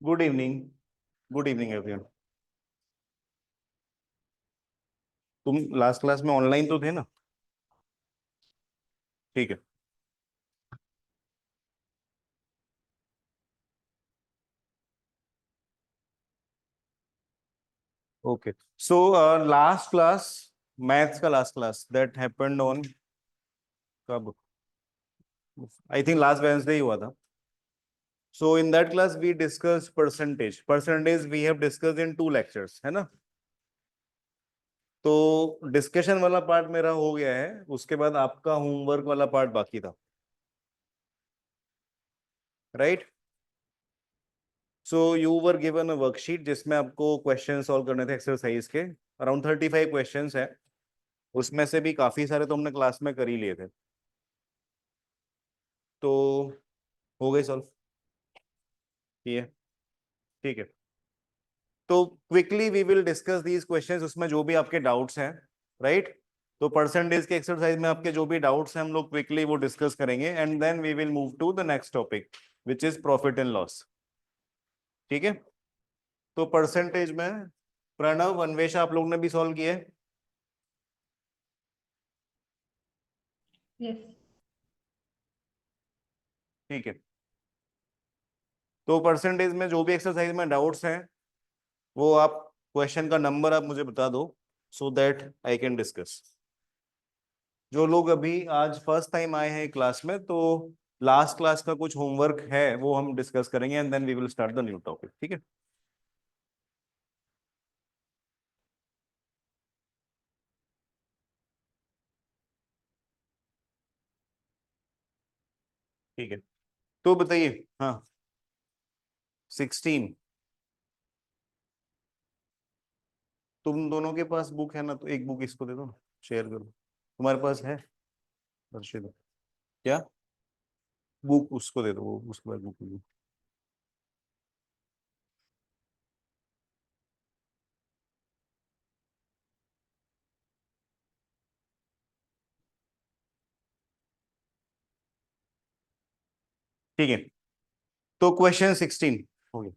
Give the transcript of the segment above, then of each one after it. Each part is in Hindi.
Good evening. Good evening everyone. तुम लास्ट क्लास में ऑनलाइन तो थे ना? ठीक है। Okay. So last class, maths का last class that happened on कब? आई थिंक लास्ट वेडनेसडे ही हुआ था। So in that class we discuss percentage we have discuss in 2 lectures, है ना? तो डिस्कशन वाला पार्ट मेरा हो गया है, उसके बाद आपका होमवर्क वाला पार्ट बाकी था, right? So you were given a worksheet जिसमें आपको क्वेश्चन सॉल्व करने थे एक्सरसाइज के। अराउंड 35 क्वेश्चंस है, उसमें से भी काफी सारे तो हमने क्लास में कर ही लिए थे। तो हो गए सॉल्व? ये ठीक है। तो quickly we will discuss these questions, उसमें जो भी आपके डाउट्स हैं, राइट? तो परसेंटेज के एक्सरसाइज में आपके जो भी डाउट्स हैं हम लोग क्विकली वो डिस्कस करेंगे, and then we will move to the next topic which is profit and loss. ठीक है। तो परसेंटेज में प्रणव, अन्वेषा, आप लोग ने भी सॉल्व किया है? यस। ठीक है। तो परसेंटेज में जो भी एक्सरसाइज में डाउट्स हैं वो आप, क्वेश्चन का नंबर आप मुझे बता दो, so that I can discuss. जो लोग अभी आज फर्स्ट टाइम आए हैं क्लास में, तो लास्ट क्लास का कुछ होमवर्क है वो हम डिस्कस करेंगे, and then we will start the new topic. ठीक है। ठीक है। तो बताइए। हाँ। 16। तुम दोनों के पास बुक है ना, तो एक बुक इसको दे दो, शेयर करो। तुम्हारे पास है अर्शिद? क्या? बुक उसको दे दो, वो उसके बाद बुक दे। ठीक है। तो क्वेश्चन 16 हो गया।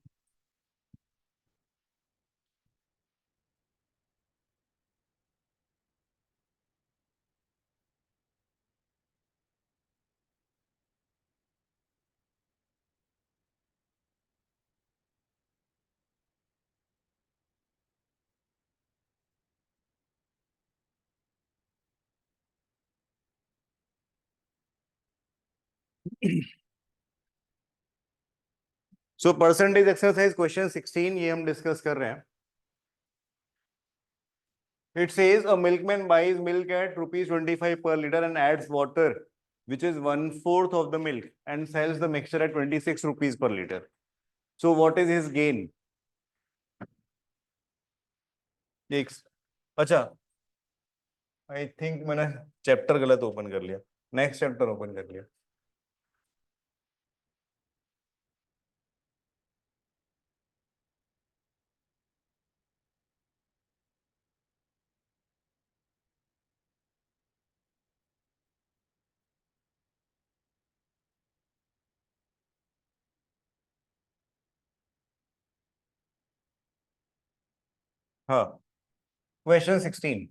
सो परसेंटेज एक्सरसाइज क्वेश्चन 16 ये हम डिस्कस कर रहे हैं। It says a milkman buys milk at rupees 25 per liter and adds water, which is 1/4 of the milk, and sells the mixture at 26 rupees per liter. So what is his gain? एक, अच्छा, आई थिंक मैंने चैप्टर गलत ओपन कर लिया, नेक्स्ट चैप्टर ओपन कर लिया। हाँ, question 16।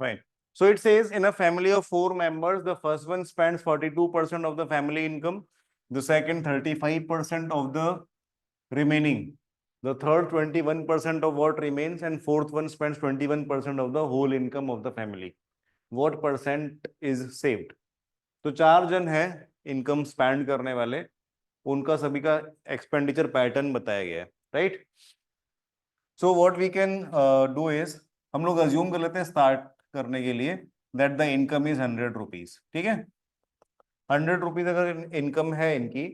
Right. So it says in a family of 4 members, the first one spends 42% of the family income, the second 35% of the remaining, the third 21% of what remains, and fourth one spends 21% of the whole income of the family. What percent is saved? तो 4 जन है इनकम स्पेंड करने वाले, उनका सभी का एक्सपेंडिचर पैटर्न बताया गया है, right? So what we can do is, हम लोग अज्यूम कर लेते हैं स्टार्ट करने के लिए that the income is 100 rupees. ठीक है, 100 रुपीज अगर इनकम है इनकी,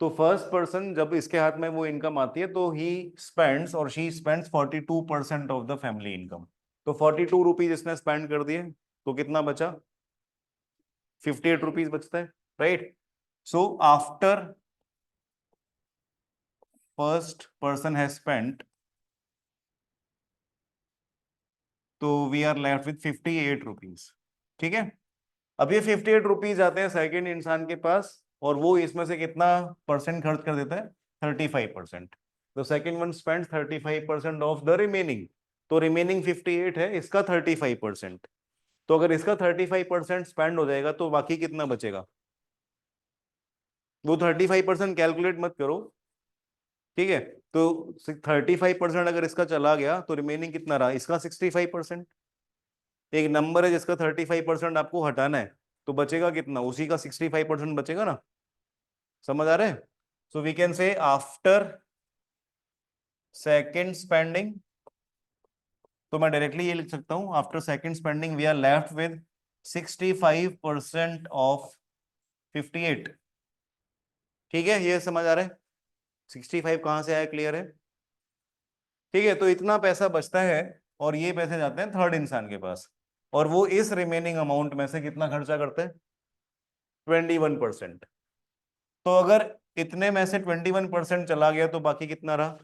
तो फर्स्ट पर्सन जब इसके हाथ में वो इनकम आती है तो ही स्पेंड्स और she spends 42% of the family income. तो 42 रुपीज इसने स्पेंड कर दिए, तो कितना बचा? 58 रुपीज बचता है, right. So after first person has spent, तो we are left with 58 rupees. ठीक है, अब ये 58 रुपीज आते हैं सेकेंड इंसान के पास, और वो इसमें से कितना परसेंट खर्च कर देता है? 35%। तो second one spend 35% of the remaining. तो रिमेनिंग 58 है, इसका 35%। तो अगर इसका 35% स्पेंड हो जाएगा तो बाकी कितना बचेगा? वो 35% कैलकुलेट मत करो, ठीक है। तो 35% अगर इसका चला गया तो रिमेनिंग कितना रहा? इसका 65%। एक नंबर है जिसका 35% आपको हटाना है, तो बचेगा कितना? उसी का 65% बचेगा ना। समझ आ रहा है? So we can say after second spending, तो मैं डायरेक्टली ये लिख सकता हूं, after second spending we are left with 65% of 58। ठीक है, ये समझ आ रहा है? 65 कहां से आया? क्लियर है? ठीक है, तो इतना पैसा बचता है और ये पैसे जाते हैं थर्ड इंसान के पास, और वो इस रिमेनिंग अमाउंट में से कितना खर्चा करते हैं? 21%। तो अगर इतने में से 21% चला गया तो बाकी कितना रहा?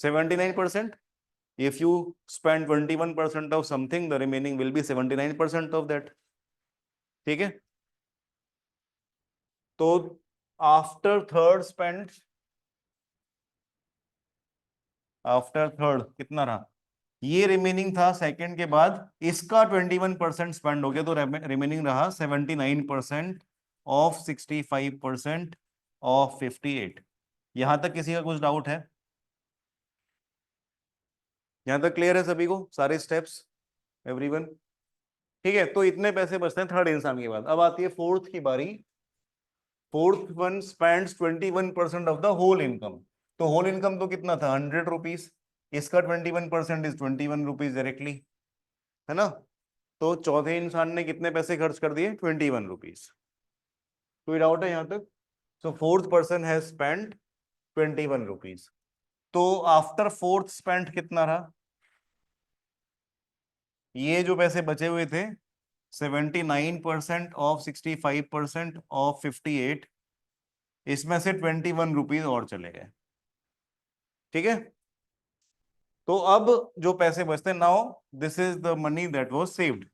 79%। If you spend 21% of something, the remaining will be 79% of that. ठीक है, तो after third spend, after third कितना रहा? ये रिमेनिंग था सेकंड के बाद, इसका 21% स्पेंड हो गया, तो रिमेनिंग रहा 79% ऑफ 65% ऑफ 58। यहां तक किसी का कुछ डाउट है? यहां तक क्लियर है सभी को सारे स्टेप्स? एवरीवन? ठीक है, तो इतने पैसे बचते हैं थर्ड इंसान के बाद। अब आती है फोर्थ की बारी। Fourth one spends 21% of the whole income. तो होल इनकम तो कितना था? 100 रुपीज। इसका 21% इज 21 रुपीज डायरेक्टली, है ना। तो चौथे इंसान ने कितने पैसे खर्च कर दिए? 21 रुपीज। कोई डाउट है यहाँ तक? So fourth person has spend 21 rupees. तो आफ्टर फोर्थ स्पेंड कितना रहा? ये जो पैसे बचे हुए थे, 79% ऑफ 65% ऑफ 58, इसमें से 21 रुपीज और चले गए। ठीक है, तो अब जो पैसे बचते हैं, now this is the money that was saved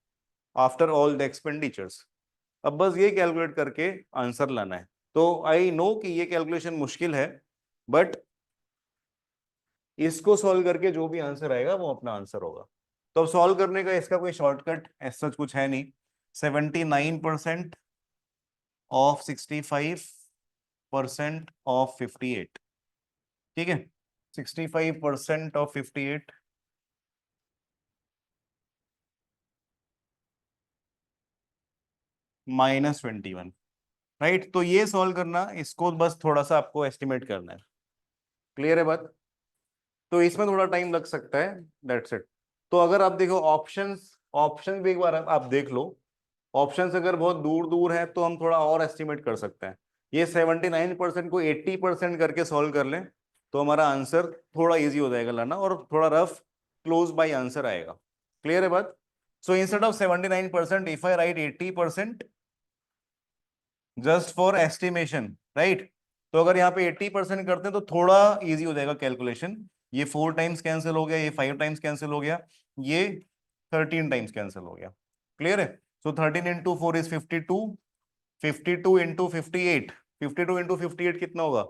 after all the expenditures. अब बस ये कैलकुलेट करके आंसर लाना है। तो आई नो कि ये कैलकुलेशन मुश्किल है, बट इसको सॉल्व करके जो भी आंसर आएगा वो अपना आंसर होगा। तो अब सॉल्व करने का इसका कोई शॉर्टकट ऐसा कुछ है नहीं। 79% ऑफ 65% ऑफ 58। ठीक है, 65% ऑफ 58 -21, राइट। तो ये सॉल्व करना, इसको बस थोड़ा सा आपको एस्टिमेट करना है। क्लियर है बात? तो इसमें थोड़ा टाइम लग सकता है, दैट्स इट। तो अगर आप देखो ऑप्शंस, ऑप्शन भी एक बार आप देख लो। ऑप्शंस अगर बहुत दूर दूर है तो हम थोड़ा और एस्टिमेट कर सकते हैं। ये 79% को 80% करके सॉल्व कर लें तो हमारा आंसर थोड़ा इजी हो जाएगा लाना, और थोड़ा रफ क्लोज बाय आंसर आएगा। क्लियर है बात? So instead of 79%, if I right 80% just for estimation, right. तो अगर यहाँ पे 80% करते हैं तो थोड़ा इजी हो जाएगा कैलकुलेशन। ये 4 टाइम्स कैंसिल हो गया, ये 5 टाइम्स कैंसिल हो गया, ये 13 टाइम्स कैंसिल हो गया। क्लियर है? सो 13 इंटू 4 इज 52, 52 इंटू 58, 52 इंटू 58 कितना होगा?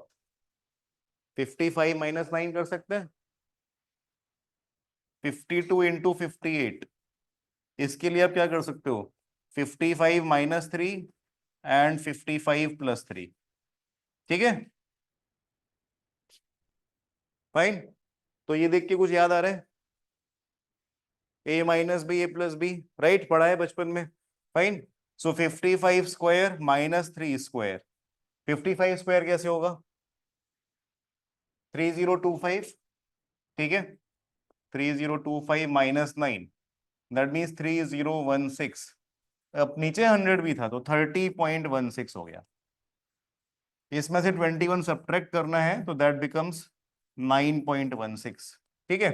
55 माइनस 9 कर सकते हैं। 52 इंटू 58, इसके लिए आप क्या कर सकते हो? 55 माइनस 3 एंड 55 प्लस 3। ठीक है, फाइन। तो ये देख के कुछ याद आ रहा है? ए माइनस बी ए प्लस बी, राइट, पढ़ा है बचपन में। फाइन। सो 55 स्क्वायर माइनस 3 स्क्वायर, 55 स्क्वायर कैसे होगा? 3025। ठीक है, 3025 माइनस 9, दैट मीन्स 3016। अब नीचे 100 भी था तो 30.16 हो गया। इसमें से 21 सब्ट्रैक्ट करना है तो दैट बिकम्स 9.16। ठीक है,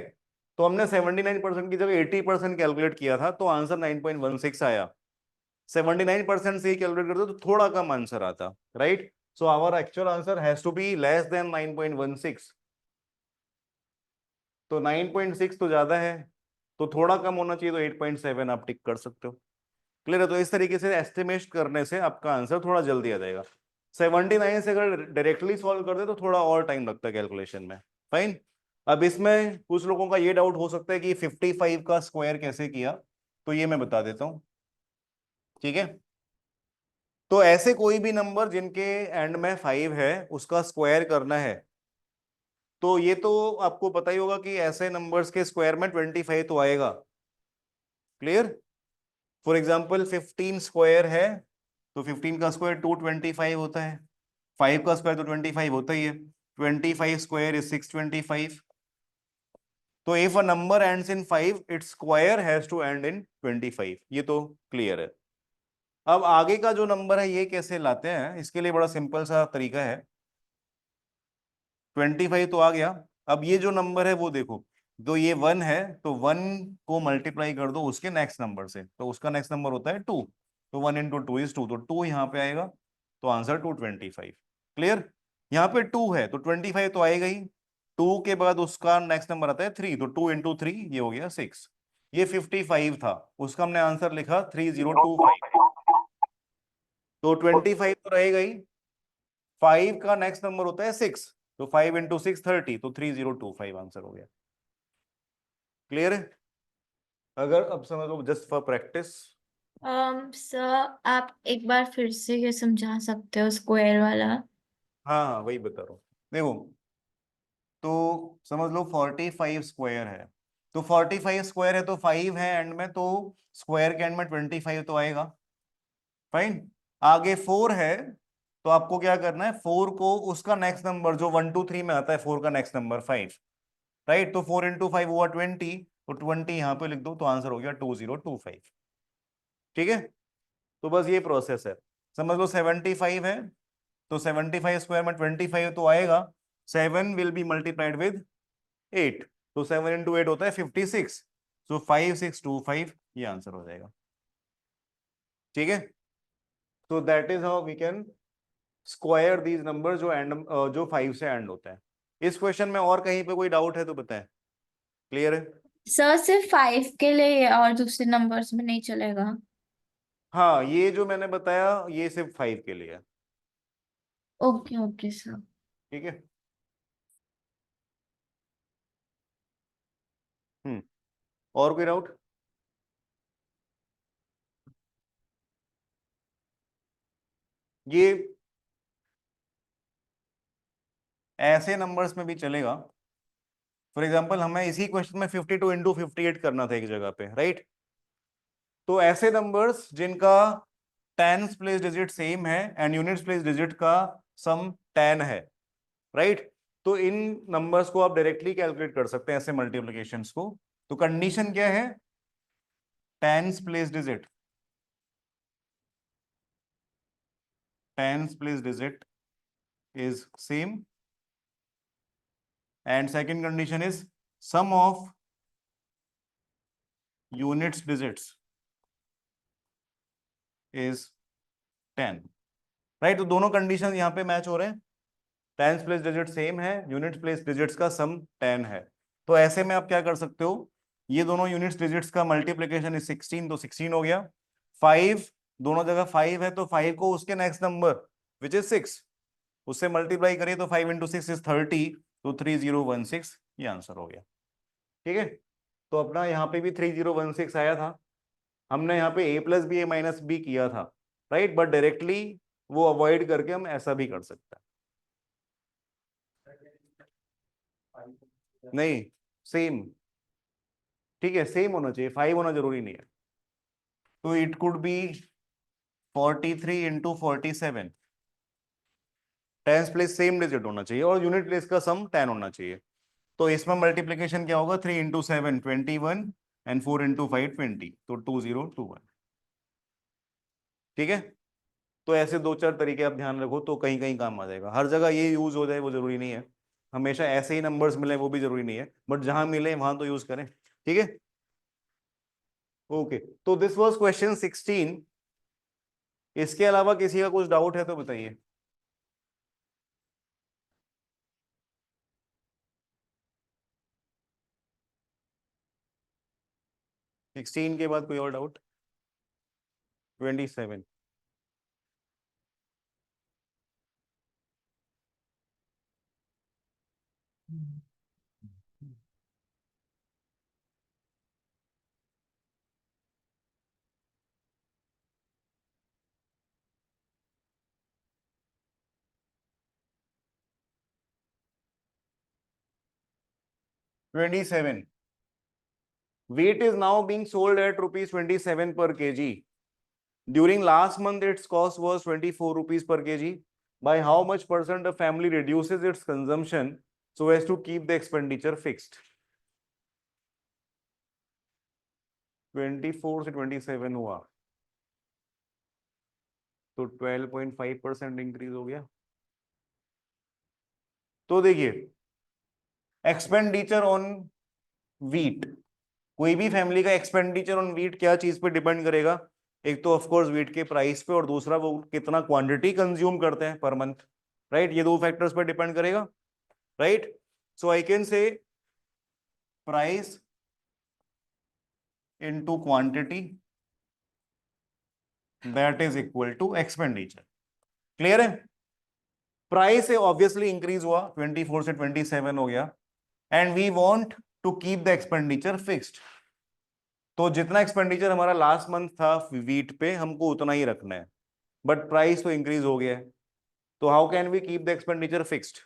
तो हमने 79% की जगह 80% कैलकुलेट किया था तो आंसर 9.16 आया। 79% से ही कैलकुलेट करते तो थोड़ा कम आंसर आता, right? So our actual answer has to be less than 9.16। तो 9.6 तो ज्यादा है, तो थोड़ा कम होना चाहिए, तो 8.7 आप टिक कर सकते हो। क्लियर है? तो इस तरीके से एस्टिमेट करने से आपका आंसर थोड़ा जल्दी आ जाएगा। 79 से अगर डायरेक्टली सॉल्व कर दे तो थोड़ा और टाइम लगता है कैलकुलेशन में। फाइन। अब इसमें कुछ लोगों का ये डाउट हो सकता है कि 55 का स्क्वायर कैसे किया, तो ये मैं बता देता हूं। ठीक है, तो ऐसे कोई भी नंबर जिनके एंड में 5 है उसका स्क्वायर करना है, तो ये तो आपको पता ही होगा कि ऐसे नंबर्स के स्क्वायर में 25 तो आएगा। क्लियर? फॉर एग्जाम्पल 15 स्क्वायर है तो 15 का स्क्वायर 225 होता है, 5 का स्क्वायर तो 25 होता ही है, 25 स्क्वायर इज 625। तो if a number ends in 5 its square has to end in 25। ये तो क्लियर है। अब आगे का जो नंबर है ये कैसे लाते हैं, इसके लिए बड़ा सिंपल सा तरीका है। 25 तो आ गया, अब ये जो नंबर है वो देखो, तो ये 1 है तो 1 को मल्टीप्लाई कर दो उसके नेक्स्ट नंबर से, तो उसका नेक्स्ट नंबर होता है 2, तो 1 इंटू टू इज 2, तो 2 यहाँ पे आएगा, तो आंसर 225। क्लियर? यहाँ पे 2 है तो 25 तो आएगा ही, 2 के बाद उसका नेक्स्ट नंबर आता है 3, तो 2 इंटू थ्री ये हो गया 6। ये 55 था, उसका हमने आंसर लिखा 3025, तो 25 तो रहेगा ही, 5 का नेक्स्ट नंबर होता है 6, तो 5 इंटू 6 30, तो 3025 आंसर हो गया। क्लियर है? अगर अब समझ लो जस्ट फॉर प्रैक्टिस। सर आप एक बार फिर से ये समझा सकते हो स्क्वायर वाला? हाँ हाँ वही बता रहा हूँ। देखो, तो समझ लो 45 स्क्वायर है, तो 45 स्क्वायर है तो 5 है एंड में, तो स्क्वायर के एंड में 25 तो आएगा। फाइन। आगे 4 है, तो आपको क्या करना है, 4 को उसका नेक्स्ट नंबर जो 1 2 3 में आता है, 4 का नेक्स्ट नंबर 5, राइट? तो 4 इंटू 5 हुआ 20, तो 20 यहाँ पे लिख दो, तो आंसर हो गया 2025। ठीक है, तो बस ये प्रोसेस है। समझ लो 75 है, तो 75 स्क्वायर में 25 तो आएगा, 7 विल बी मल्टीप्लाइड विद 8, तो 7 इंटू 8 होता है 56, सो 5625 ये आंसर हो जाएगा। ठीक है, तो that is how we can square these number जो एंड जो 5 से एंड होता है। इस क्वेश्चन में और कहीं पे कोई डाउट है तो बताएं। क्लियर है? सर सिर्फ 5 के लिए और दूसरे नंबर्स में नहीं चलेगा? हाँ, ये जो मैंने बताया ये सिर्फ 5 के लिए है। Okay okay sir. ठीक है। और कोई डाउट? ये ऐसे नंबर्स में भी चलेगा। फॉर एग्जाम्पल हमें इसी क्वेश्चन में 52 इंटू 58 करना था एक जगह पे, राइट? तो ऐसे नंबर्स जिनका टेंस प्लेस डिजिट सेम है एंड यूनिट्स प्लेस डिजिट का सम 10 है, राइट? तो इन नंबर्स को आप डायरेक्टली कैलकुलेट कर सकते हैं ऐसे मल्टीप्लिकेशंस को। तो कंडीशन क्या है? Tens place digit, tens place digit is same, and second condition is sum of units digits is 10, right? तो दोनों कंडीशन यहां पे मैच हो रहे हैं, टेंस प्लेस डिजिट सेम है, यूनिट प्लेस डिजिट्स का सम 10 है। तो ऐसे में आप क्या कर सकते हो, ये दोनों यूनिट्स डिजिट्स का मल्टीप्लीकेशन इज 16, तो 16 हो गया। 5 दोनों जगह 5 है तो 5 को उसके नेक्स्ट नंबर विच इज 6 उससे मल्टीप्लाई करिए, तो 5 इंटू 6 इज 30, तो 3016 ये आंसर हो गया। ठीक है, तो अपना यहाँ पे भी 3016 आया था, हमने यहाँ पे a plus b a minus b किया था, राइट? बट डायरेक्टली वो अवॉइड करके हम ऐसा भी कर सकते हैं। नहीं, सेम। ठीक है, सेम होना चाहिए, 5 होना जरूरी नहीं है। तो it could be 43 into 47, tens place same digit होना चाहिए और यूनिट प्लेस का सम 10 होना चाहिए। तो इसमें मल्टीप्लीकेशन क्या होगा, 3 इंटू 7 21 एंड 4 इंटू 5 20, तो 2021। ठीक है। तो ऐसे दो चार तरीके आप ध्यान रखो, तो कहीं कहीं काम आ जाएगा। हर जगह ये यूज हो जाए वो जरूरी नहीं है, हमेशा ऐसे ही नंबर्स मिले वो भी जरूरी नहीं है, बट जहां मिले वहां तो यूज करें। ठीक है। ओके, तो दिस वाज क्वेश्चन 16। इसके अलावा किसी का कुछ डाउट है तो बताइए। 16 के बाद कोई और doubt? 27। 27, wheat is now being sold at rupees 27 per kg. During last month, its cost was 24 rupees per kg. By how much percent the family reduces its consumption so as to keep the expenditure fixed? 24 से 27 हुआ तो 12.5% इंक्रीज हो गया। तो देखिए, एक्सपेंडिचर ऑन वीट, कोई भी फैमिली का एक्सपेंडिचर ऑन वीट क्या चीज पे डिपेंड करेगा? एक तो ऑफ कोर्स वीट के प्राइस पे, और दूसरा वो कितना क्वांटिटी कंज्यूम करते हैं पर मंथ। राइट, ये दो फैक्टर्स पे डिपेंड करेगा। Right, so I can say price into quantity that is equal to expenditure. Clear है? प्राइस ऑब्वियसली इंक्रीज हुआ, 24 से 27 हो गया, and we want to keep the expenditure fixed. तो जितना एक्सपेंडिचर हमारा लास्ट मंथ था वीट पे, हमको उतना ही रखना है, बट प्राइस तो इंक्रीज हो गया है। तो how can we keep the expenditure fixed?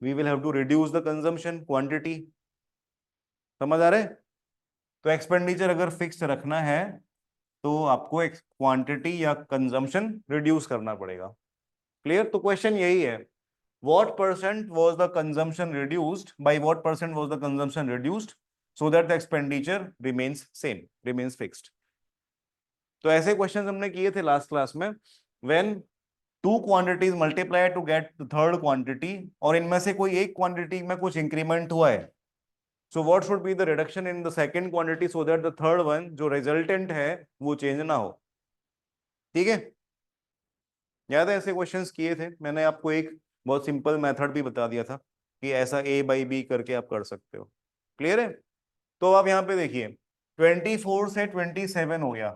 We will have to reduce the consumption quantity. समझ आ रहा है? तो एक्सपेंडिचर अगर फिक्स रखना है तो आपको क्वांटिटी या कंजम्पशन रिड्यूस करना पड़ेगा। क्लियर? तो क्वेश्चन यही है, what percent was the consumption reduced, by what percent was the consumption reduced so that the expenditure remains same, remains fixed? तो ऐसे क्वेश्चंस हमने किए थे लास्ट क्लास में। when two quantities multiply to get the third quantity, और इनमें से कोई एक क्वांटिटी में कुछ इंक्रीमेंट हुआ है, so what should be the reduction in the second quantity so that the third one जो रिजल्टेंट है वो चेंज ना हो। ठीक है? याद है ऐसे क्वेश्चंस किए थे मैंने आपको, एक बहुत सिंपल मेथड भी बता दिया था कि ऐसा ए बाई बी करके आप कर सकते हो। क्लियर है? तो आप यहाँ पे देखिए, 24 से 27 हो गया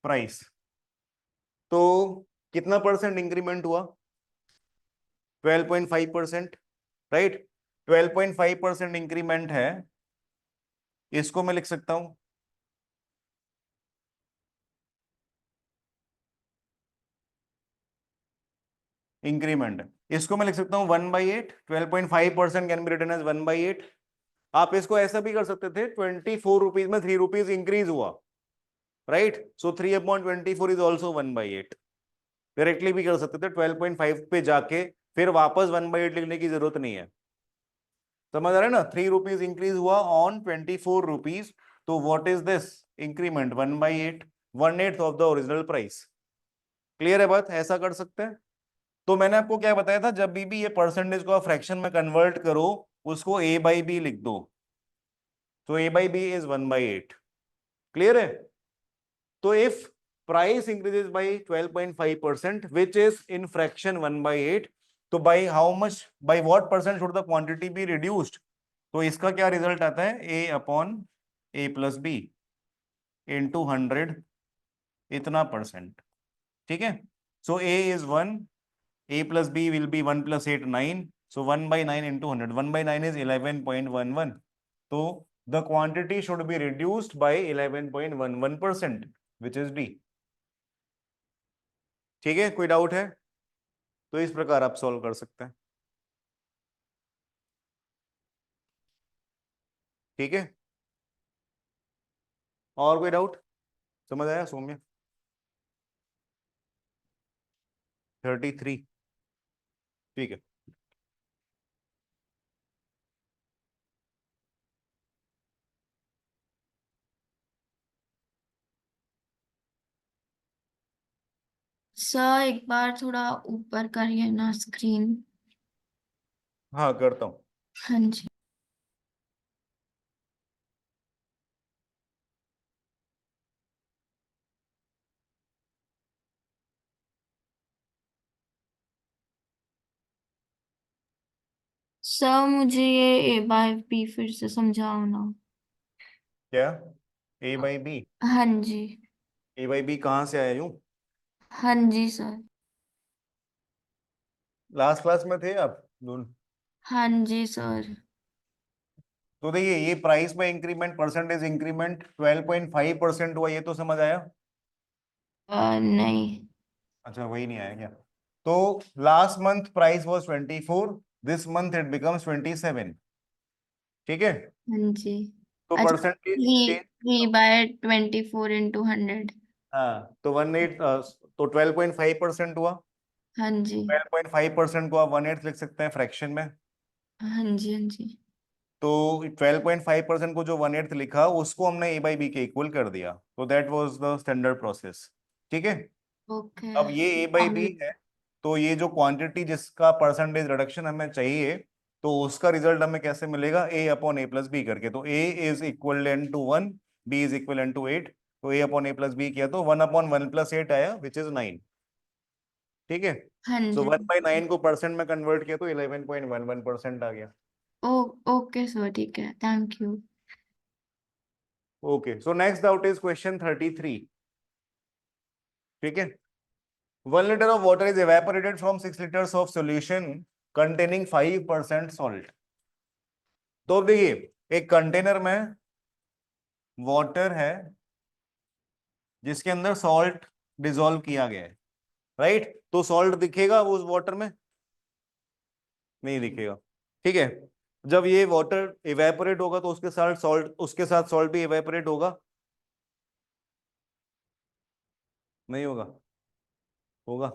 प्राइस, तो कितना परसेंट इंक्रीमेंट हुआ? 12.5%। राइट, 12.5% इंक्रीमेंट है, इसको मैं लिख सकता हूं इंक्रीमेंट, इसको मैं लिख सकता हूं 1/8। 12.5% कैन बी रिटन एज 1/8। आप इसको ऐसा भी कर सकते थे, 24 रुपीज में 3 रुपीज इंक्रीज हुआ, right, so 3/24 is also 1/8। Directly भी कर सकते थे, 12.5 पे जाके फिर वापस 1/8 लिखने की जरूरत नहीं है। समझ आ रहा है ना? 3 रुपीज इंक्रीज हुआ ऑन 24 रुपीज, तो what is this increment? 1/8, 1/8 of the original price. Clear है बात? ऐसा कर सकते हैं। तो मैंने आपको क्या बताया था, जब भी ये परसेंटेज को फ्रैक्शन में कन्वर्ट करो, उसको ए बाई बी लिख दो, तो ए बाई बी इज 1/8। क्लियर है? तो if price increases by 12.5%, which is in fraction 1/8, तो by how much, by what percent should the quantity be reduced? तो इसका क्या रिजल्ट आता है? a upon a plus B into 100, इतना परसेंट। ठीक है? So a is 1, a plus B will be 1 + 8 9, so 1/9 into 100, 1/9 is 11.11, तो the quantity should be reduced by 11.11%, which is d। ठीक है? कोई डाउट है? तो इस प्रकार आप सॉल्व कर सकते हैं। ठीक है? और कोई डाउट? समझ आया सौम्य? 33। ठीक है। सर एक बार थोड़ा ऊपर करिए ना स्क्रीन। हाँ करता हूँ। हाँ जी। सर मुझे ये A/B फिर से समझाओ ना। क्या? ए बाई बी? हाँ जी। ए बाई बी कहाँ से आया यूं? हाँ जी सर। लास्ट क्लास में थे आप दोनों? हाँ जी सर। तो देखिए ये प्राइस में इंक्रीमेंट, परसेंटेज इंक्रीमेंट 12.5% हुआ, ये तो समझ आया। नहीं। अच्छा वही नहीं आया क्या? तो last month price was 24, this month it becomes 27। ठीक है। हाँ जी। तो अच्छा। Percentage three change. 3/24 × 100। हाँ तो 18, तो 12.5% हुआ। हाँ जी। 12.5% को आप 1/8 लिख सकते हैं फ्रैक्शन में। हाँ जी। हाँ जी। तो 12.5% को जो 1/8 लिखा उसको हमने ए बाई बी के इक्वल कर दिया, तो that was the standard process. ठीक है। ओके। अब ये ए बाई बी और है, तो ये जो क्वांटिटी जिसका परसेंटेज रिडक्शन हमें चाहिए, तो उसका रिजल्ट हमें कैसे मिलेगा? A upon A plus B करके। तो A is equal to 1, B is equal to 8। तो A upon A plus B किया तो 1/1 + 8 आया, विच इज 9। ठीक है। हाँ सो जी। 1/9 को परसेंट में कन्वर्ट किया तो 11.11% आ गया। ओ ओके सर, ठीक है, thank you. Okay, so next doubt is question 33। ठीक है। 1 liter of water is evaporated from 6 liters of solution containing 5% salt। तो अब देखिए एक कंटेनर में वाटर है जिसके अंदर सॉल्ट डिसॉल्व किया गया है, राइट? तो सॉल्ट दिखेगा वो उस वाटर में? नहीं दिखेगा। ठीक है। जब ये वाटर इवेपोरेट होगा तो उसके साथ सॉल्ट भी इवेपोरेट होगा? नहीं होगा? होगा?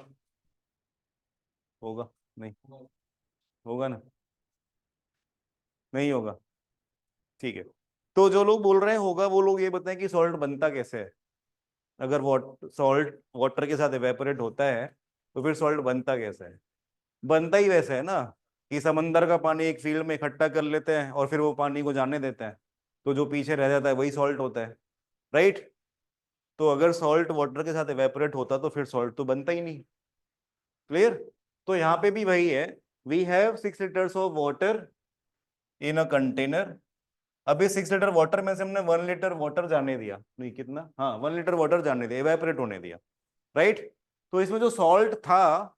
होगा? नहीं होगा ना? नहीं होगा। ठीक है। तो जो लोग बोल रहे हैं होगा, वो लोग ये बताएं कि सॉल्ट बनता कैसे है। अगर सॉल्ट वाटर के साथ इवेपोरेट होता है तो फिर सॉल्ट बनता कैसे है? बनता ही वैसे है ना, कि समंदर का पानी एक फील्ड में इकट्ठा कर लेते हैं और फिर वो पानी को जाने देते हैं, तो जो पीछे रह जाता है वही सॉल्ट होता है, राइट? तो अगर सॉल्ट वाटर के साथ इवेपोरेट होता तो फिर सॉल्ट तो बनता ही नहीं। क्लियर? तो यहाँ पे भी वही है। We have 6 liters of water in a container. अभी 6 liter वाटर में से हमने 1 liter वाटर जाने दिया, नहीं कितना, हाँ 1 liter वाटर जाने दिया, इवेपोरेट होने दिया, राइट? तो इसमें जो सॉल्ट था,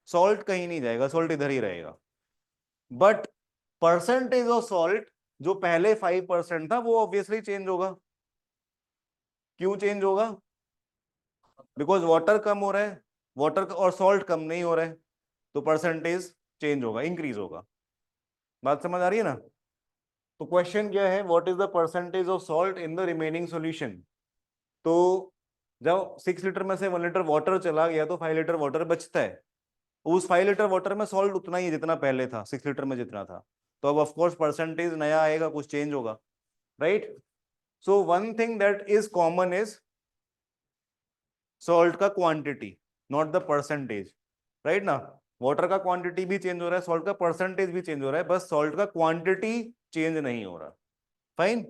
सॉल्ट कहीं नहीं जाएगा, सॉल्ट इधर ही रहेगा। बट परसेंटेज ऑफ सॉल्ट जो पहले 5% था वो ऑब्वियसली चेंज होगा। क्यों चेंज होगा? बिकॉज वाटर कम हो रहा है, वाटर और सॉल्ट कम नहीं हो रहा है, तो परसेंटेज चेंज होगा, इंक्रीज होगा। बात समझ आ रही है ना? तो क्वेश्चन क्या है? What is the percentage of salt in the remaining solution? तो जब 6 liter में से 1 liter वाटर चला गया तो 5 liter वाटर बचता है। उस 5 liter वाटर में सॉल्ट उतना ही है जितना पहले था, 6 liter में जितना था। तो अब ऑफ कोर्स परसेंटेज नया आएगा, कुछ चेंज होगा, right? So one thing that is common is salt का quantity, not the percentage, right ना? वाटर का क्वांटिटी भी चेंज हो रहा है, सॉल्ट का परसेंटेज भी चेंज हो रहा है, बस सॉल्ट का क्वांटिटी चेंज नहीं हो रहा। Fine.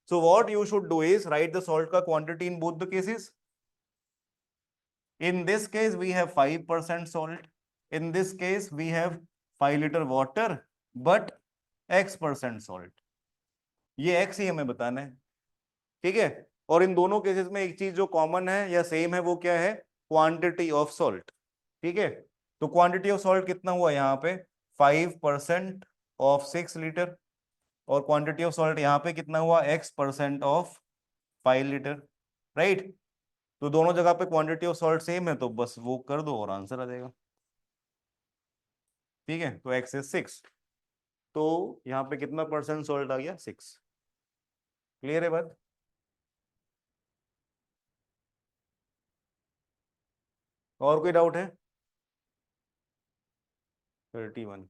So what you should do is write the salt का quantity in both the cases. In this case, we have 5% salt. In this case, we have 5 liter water, but X% salt. ये X ही हमें बताना है। ठीक है। और इन दोनों केसेस में एक चीज जो कॉमन है या सेम है वो क्या है? Quantity of salt. ठीक है। तो क्वांटिटी ऑफ सॉल्ट कितना हुआ यहाँ पे? 5% ऑफ 6 liter। और क्वांटिटी ऑफ सॉल्ट यहाँ पे कितना हुआ? X% of 5 liter, right? तो दोनों जगह पे क्वांटिटी ऑफ सॉल्ट सेम है, तो बस वो कर दो और आंसर आ जाएगा। ठीक है। तो एक्स इज 6। तो यहाँ पे कितना परसेंट सॉल्ट आ गया? 6। क्लियर है बात? और कोई डाउट है? 31।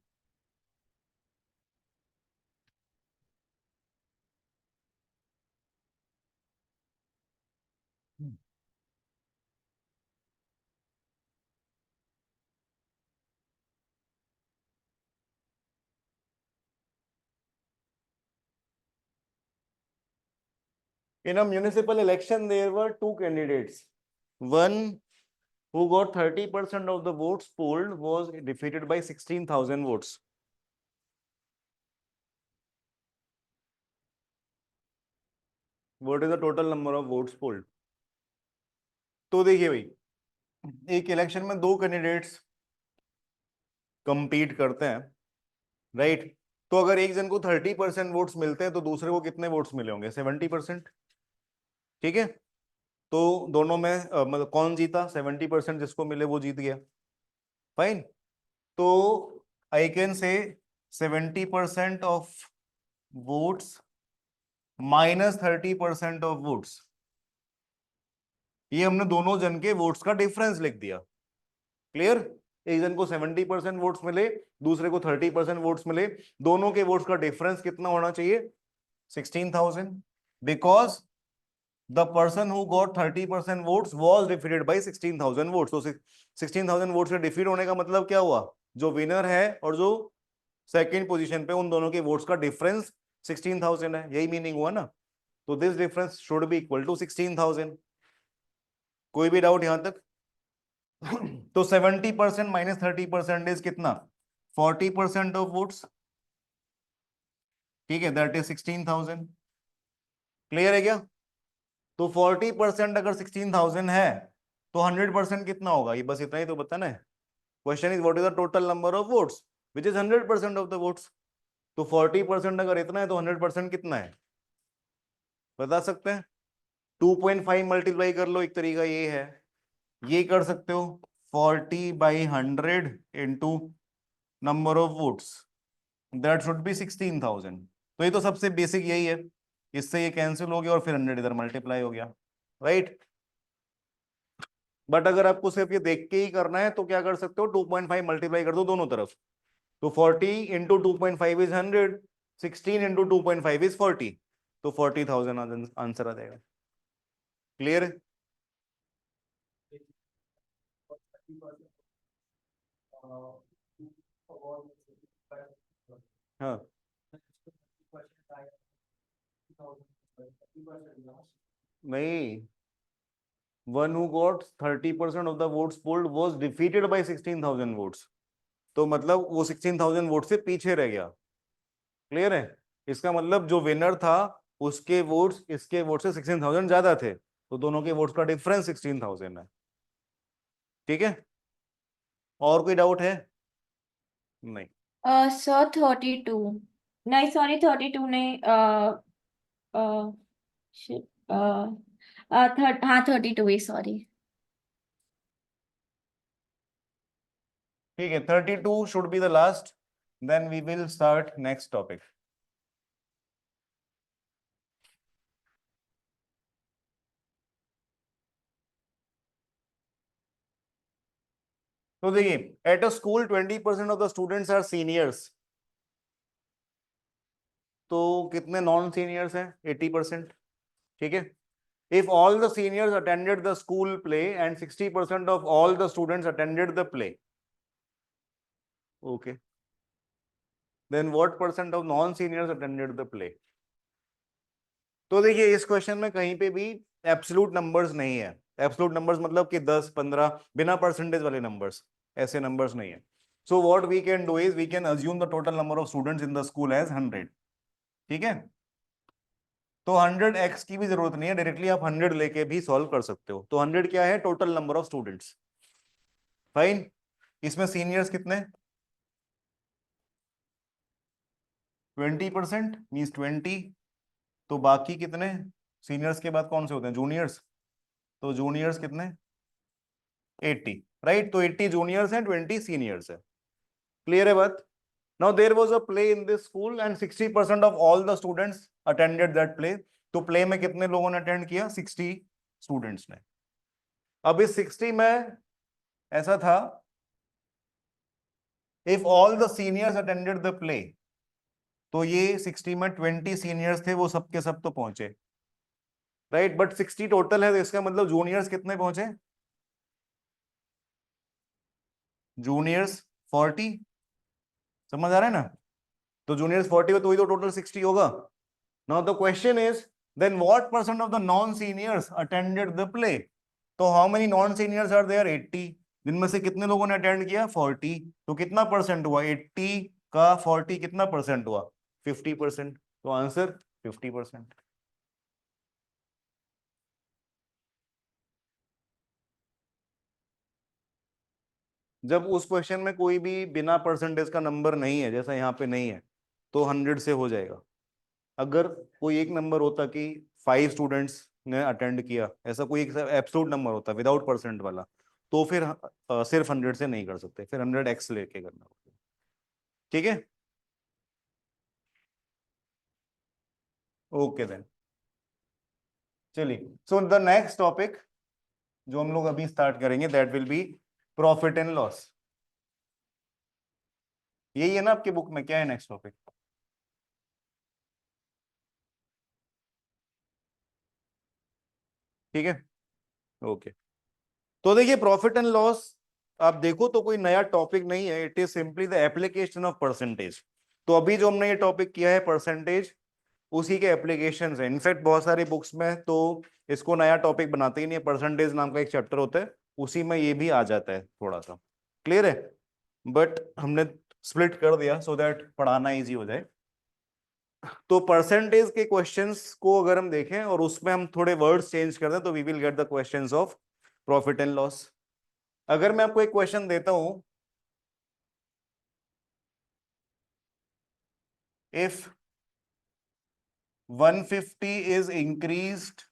In a municipal election, there were two candidates. One who got 30% of the votes polled was defeated by 16,000 votes. What is the total number of votes polled? तो देखिए भाई, एक इलेक्शन में दो कैंडिडेट्स compete करते हैं, राइट? तो अगर एक जन को 30% वोट्स मिलते हैं तो दूसरे को कितने वोट्स मिले होंगे? 70%। ठीक है, तो दोनों में मतलब कौन जीता? 70% जिसको मिले वो जीत गया। फाइन, तो आई कैन से 70% of votes minus 30% of votes, ये हमने दोनों जन के वोट्स का डिफरेंस लिख दिया। क्लियर? एक जन को 70% वोट्स मिले, दूसरे को 30% वोट्स मिले, दोनों के वोट्स का डिफरेंस कितना होना चाहिए? 16,000, because the person who got 30% votes was defeated by 16,000 votes. तो 16,000 वोट्स से डिफीट होने का मतलब क्या हुआ? जो विनर है और जो सेकंड पोजीशन पे, उन दोनों के वोट्स का डिफरेंस 16,000 है, यही मीनिंग हुआ ना? तो this difference should be equal to 16,000। कोई भी डाउट यहां तक? तो 70% माइनस 30% इज कितना? 40% ऑफ वोट्स। ठीक है, दैट इज 16,000। क्लियर है क्या? तो 40% अगर 16,000 है तो 100% कितना होगा? ये बस इतना ही तो बताना है। Question is what is the total number of votes which is 100% of the votes. तो 40% अगर इतना है तो 100% कितना है? बता सकते हैं? 2.5 मल्टीप्लाई कर लो, एक तरीका ये है। ये कर सकते हो 40/100 into number of votes, that should be 16,000। तो ये तो सबसे बेसिक यही है, इससे ये कैंसिल हो गया और फिर 100 इधर मल्टीप्लाई हो गया, राइट? बट अगर आपको सिर्फ ये देख के ही करना है तो क्या कर सकते हो? 2.5 मल्टीप्लाई कर दो दोनों तरफ, तो 40 इंटू 2.5 इज 100, 16 इंटू 2.5 इज 40, तो 40,000 आंसर आ जाएगा। क्लियर? हाँ, नहीं, one who got 30% of the votes polled was defeated by 16,000 votes, तो मतलब वो 16,000 वोट से पीछे रह गया। क्लियर है? इसका मतलब जो विनर था उसके वोट्स इसके वोट से 16,000 ज्यादा थे, तो दोनों के वोट्स का डिफरेंस 16,000 है। ठीक है, और कोई डाउट है? नहीं। सर 32 नहीं, सॉरी 32 नहीं, shit, हाँ 32 ही, सॉरी। ठीक है, 32 should be the last, then we will start next topic. तो देखिए, at a school 20% of the students are seniors, तो कितने नॉन सीनियर्स हैं? 80%। ठीक है, if all the seniors attended the school play and 60% of all the students attended the play, okay, then what percent of non seniors attended the play? तो देखिए, इस क्वेश्चन में कहीं पे भी एब्सोल्यूट नंबर्स नहीं है। एब्सोल्यूट नंबर्स मतलब कि 10, 15, बिना परसेंटेज वाले नंबर्स, ऐसे नंबर्स नहीं है। So what we can do is we can assume the total number of students in the school as 100। ठीक है, तो 100x की भी जरूरत नहीं है, डायरेक्टली आप 100 लेके भी सॉल्व कर सकते हो। तो 100 क्या है? Total number of students. Fine, इसमें सीनियर्स कितने? 20% मीन्स 20, तो बाकी कितने? सीनियर्स के बाद कौन से होते हैं? जूनियर्स। तो जूनियर्स कितने? 80, राइट? तो 80 जूनियर्स हैं, 20 सीनियर्स है। क्लियर है बात? Now there was a play in this school and 60% of all the students attended that play. तो प्ले में कितने लोगों ने अटेंड किया? 60 स्टूडेंट्स ने। अब इस 60 में ऐसा था, if all the seniors attended the play, तो ये 60 में 20 सीनियर्स थे, वो सब के सब तो पहुंचे, राइट? बट 60 टोटल है, तो इसका मतलब जूनियर्स कितने पहुंचे? जूनियर्स 40। समझ आ रहा है ना? तो जूनियर्स 40 हो तो वही तो टोटल 60 होगा। Now the question is Then what percent of the non-seniors attended the play? तो how many non-seniors are there? 80. जिनमें से कितने लोगों ने अटेंड किया? 40. तो कितना परसेंट हुआ? 80 का 40 कितना परसेंट हुआ? 50%. तो आंसर 50%. जब उस क्वेश्चन में कोई भी बिना परसेंटेज का नंबर नहीं है, जैसा यहाँ पे नहीं है, तो 100 से हो जाएगा. अगर कोई एक नंबर होता कि 5 स्टूडेंट्स ने अटेंड किया, ऐसा कोई एक एब्सोल्यूट नंबर होता विदाउट परसेंट वाला, तो फिर सिर्फ 100 से नहीं कर सकते, फिर 100x लेके करना होगा. ठीक है, ओके देन. चलिए, सो द नेक्स्ट टॉपिक जो हम लोग अभी स्टार्ट करेंगे that will B profit and loss. यही है ना आपकी बुक में? क्या है नेक्स्ट टॉपिक? ठीक है, ओके. तो देखिए, प्रॉफिट एंड लॉस आप देखो तो कोई नया टॉपिक नहीं है. It is simply the application of percentage. तो अभी जो हमने ये टॉपिक किया है परसेंटेज, उसी के एप्लीकेशंस हैं. इनफैक्ट बहुत सारी बुक्स में तो इसको नया टॉपिक बनाते ही नहीं है. परसेंटेज नाम का एक चैप्टर होता है, उसी में ये भी आ जाता है. थोड़ा सा क्लियर है, बट हमने स्प्लिट कर दिया सो दैट पढ़ाना इजी हो जाए. तो परसेंटेज के क्वेश्चंस को अगर हम देखें और उसमें हम थोड़े वर्ड्स चेंज कर दें तो we will get the questions of profit and loss. अगर मैं आपको एक क्वेश्चन देता हूं, if 150 is increased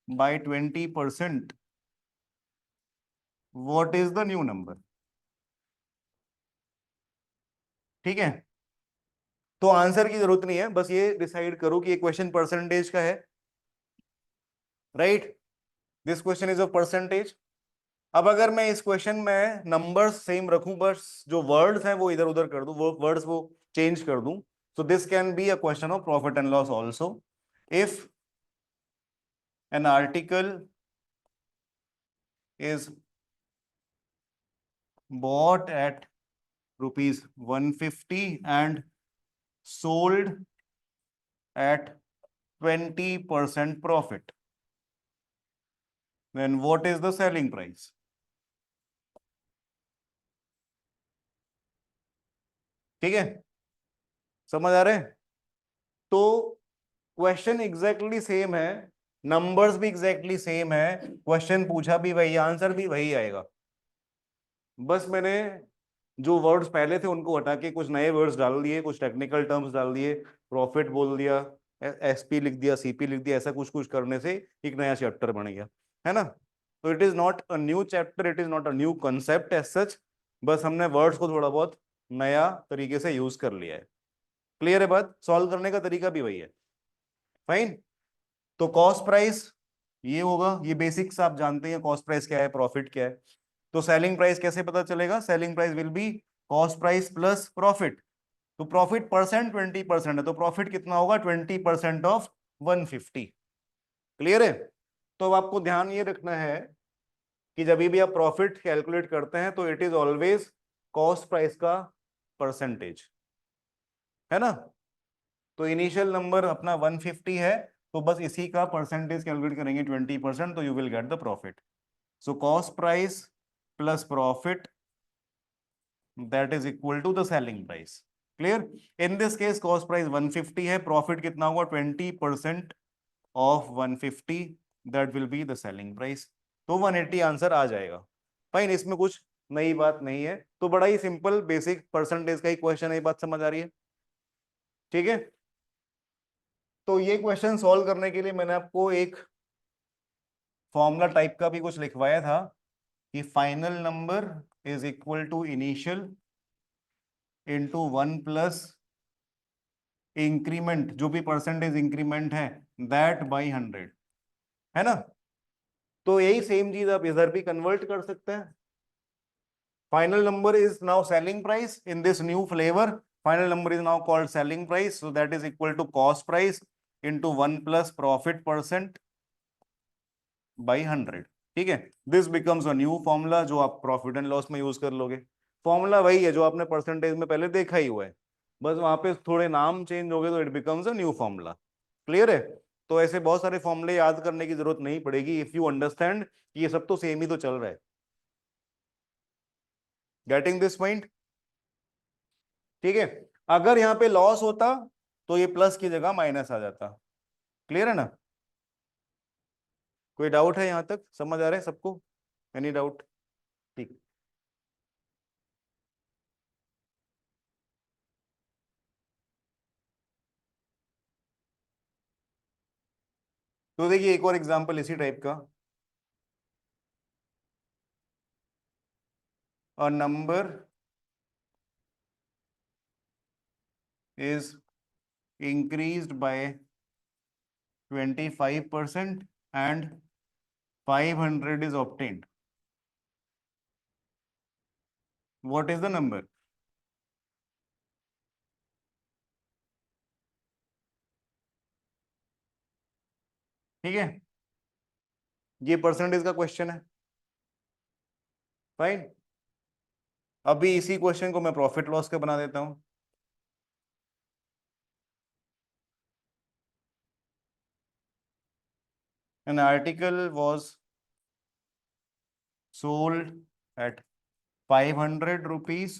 by 20%, what is the new number? ठीक है, तो आंसर की जरूरत नहीं है, बस ये डिसाइड करो कि ये क्वेश्चन परसेंटेज का है. Right, this question is of percentage. अब अगर मैं इस क्वेश्चन में नंबर्स सेम रखूं, बस जो वर्ड्स हैं वो इधर उधर कर दूं, वो वर्ड्स वो चेंज कर दूं, so this can be a question of profit and loss also. If an article is bought at rupees 150 and sold at 20% profit, then what is the selling price? ठीक है, समझ आ रहे हैं? तो क्वेश्चन एग्जैक्टली सेम है, नंबर्स भी एग्जैक्टली सेम है, क्वेश्चन पूछा भी वही, आंसर भी वही आएगा. बस मैंने जो वर्ड्स पहले थे उनको हटा के कुछ नए वर्ड्स डाल दिए, कुछ टेक्निकल टर्म्स डाल दिए, प्रॉफिट बोल दिया, एसपी लिख दिया, सीपी लिख दिया, ऐसा कुछ कुछ करने से एक नया चैप्टर बन गया, है ना? तो it is not a new chapter, it is not a new concept as such, बस हमने वर्ड्स को थोड़ा बहुत नया तरीके से यूज कर लिया है. क्लियर है बात? सॉल्व करने का तरीका भी वही है. फाइन. तो कॉस्ट प्राइस ये होगा, ये बेसिक्स आप जानते हैं, कॉस्ट प्राइस क्या है, प्रॉफिट क्या है. तो सेलिंग प्राइस कैसे पता चलेगा? Selling price will be cost price plus profit. तो प्रॉफिट परसेंट 20% है, तो प्रॉफिट कितना होगा? 20% ऑफ 150. क्लियर है? तो अब आपको ध्यान ये रखना है कि जब भी आप प्रॉफिट कैलकुलेट करते हैं तो it is always cost price का परसेंटेज, है ना? तो इनिशियल नंबर अपना 150 है, तो बस इसी का परसेंटेज कैलकुलेट करेंगे 20%, तो you will get the profit. So cost price plus profit, that is equal to the selling price. Clear? In this case cost price 150 है, profit कितना होगा? 20% of 150, that will be the selling price. तो 180 आंसर आ जाएगा. फाइन, इसमें कुछ नई बात नहीं है, तो बड़ा ही सिंपल बेसिक परसेंटेज का ही क्वेश्चन है. ये बात समझ आ रही है? ठीक है, तो ये क्वेश्चन सॉल्व करने के लिए मैंने आपको एक फॉर्मूला टाइप का भी कुछ लिखवाया था कि final number is equal to initial into 1 plus increment, जो भी परसेंटेज इंक्रीमेंट है, दैट बाई 100, है ना? तो यही सेम चीज आप इधर भी कन्वर्ट कर सकते हैं. Final number is now selling price in this new flavour. Final number is now called selling price, so that is equal to cost price into 1 plus profit percent by 100. ठीक है, this becomes a new formula जो आप प्रॉफिट एंड लॉस में यूज कर लोगे. फॉर्मूला वही है जो आपने परसेंटेज में पहले देखा ही हुआ है, बस वहां पे थोड़े नाम चेंज हो गए तो it becomes a new formula. Clear है? तो ऐसे बहुत सारे फॉर्मूले याद करने की जरूरत नहीं पड़ेगी इफ यू अंडरस्टैंड कि ये सब तो सेम ही तो चल रहा है। Getting this point? ठीक है। अगर यहाँ पे लॉस होता तो ये प्लस की जगह माइनस आ जाता। क्लियर है ना? कोई डाउट है यहां तक? समझ आ रहा है सबको? Any doubt? ठीक। तो देखिए एक और एग्जांपल इसी टाइप का। A number is increased by 25% and 500 is obtained. What is the number? ठीक है, ये परसेंटेज का क्वेश्चन है। फाइन। अभी इसी क्वेश्चन को मैं प्रॉफिट लॉस का बना देता हूं। An article was sold at 500 rupees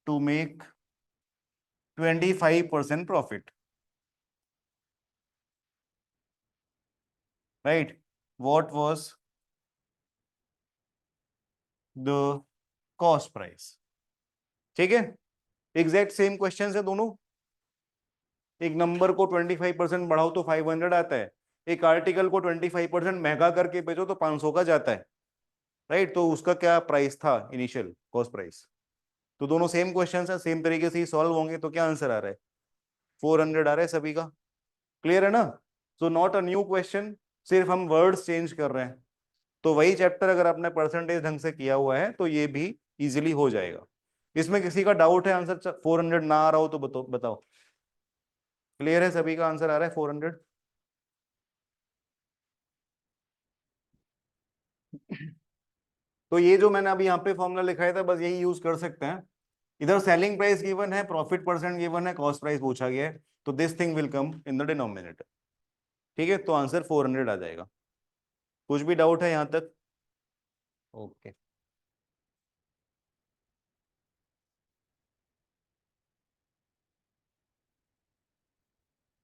to make 25% profit. Right? What was the cost price? ठीक है, एग्जैक्ट सेम क्वेश्चन है दोनों। एक नंबर को 25% बढ़ाओ तो 500 आता है, एक आर्टिकल को 25% महंगा करके बेचो तो 500 का जाता है। राइट? तो उसका क्या प्राइस था इनिशियल कॉस्ट प्राइस? तो दोनों सेम क्वेश्चन है, सेम तरीके से ही सॉल्व होंगे। तो क्या आंसर आ रहा है? 400 आ रहा है सभी का। क्लियर है ना? So not a new question, सिर्फ हम वर्ड्स चेंज कर रहे हैं। तो वही चैप्टर अगर आपने परसेंटेज ढंग से किया हुआ है तो ये भी इजिली हो जाएगा। इसमें किसी का डाउट है आंसर 400 ना आ रहा हो तो बताओ। क्लियर है? सभी का आंसर आ रहा है 400? तो ये जो मैंने अभी यहाँ पे फॉर्मूला लिखाया था बस यही यूज कर सकते हैं। इधर सेलिंग प्राइस गिवन है, प्रॉफिट परसेंट गिवन है, कॉस्ट प्राइस पूछा गया है, तो this thing will come in the denominator. ठीक है, तो आंसर 400 आ जाएगा। कुछ भी डाउट है यहां तक? ओके।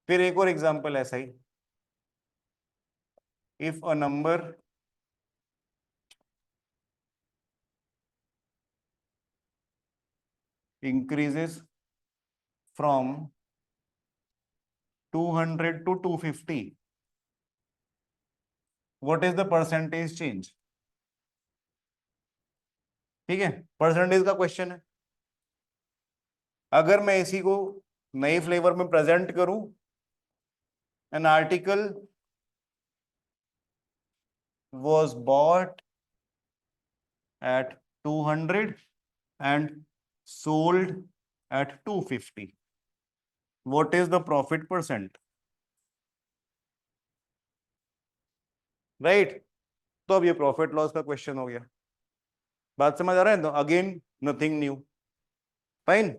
फिर एक और एग्जांपल ऐसा ही। If a number increases from 200 to 250, what is the percentage change? ठीक है, परसेंटेज का क्वेश्चन है। अगर मैं इसी को नए फ्लेवर में प्रेजेंट करूं, an article was bought at 200 and sold at 250, what is the profit percent? Right? तो अब ये प्रॉफिट लॉस का क्वेश्चन हो गया। बात समझ आ रहा है? Again nothing new. फाइन।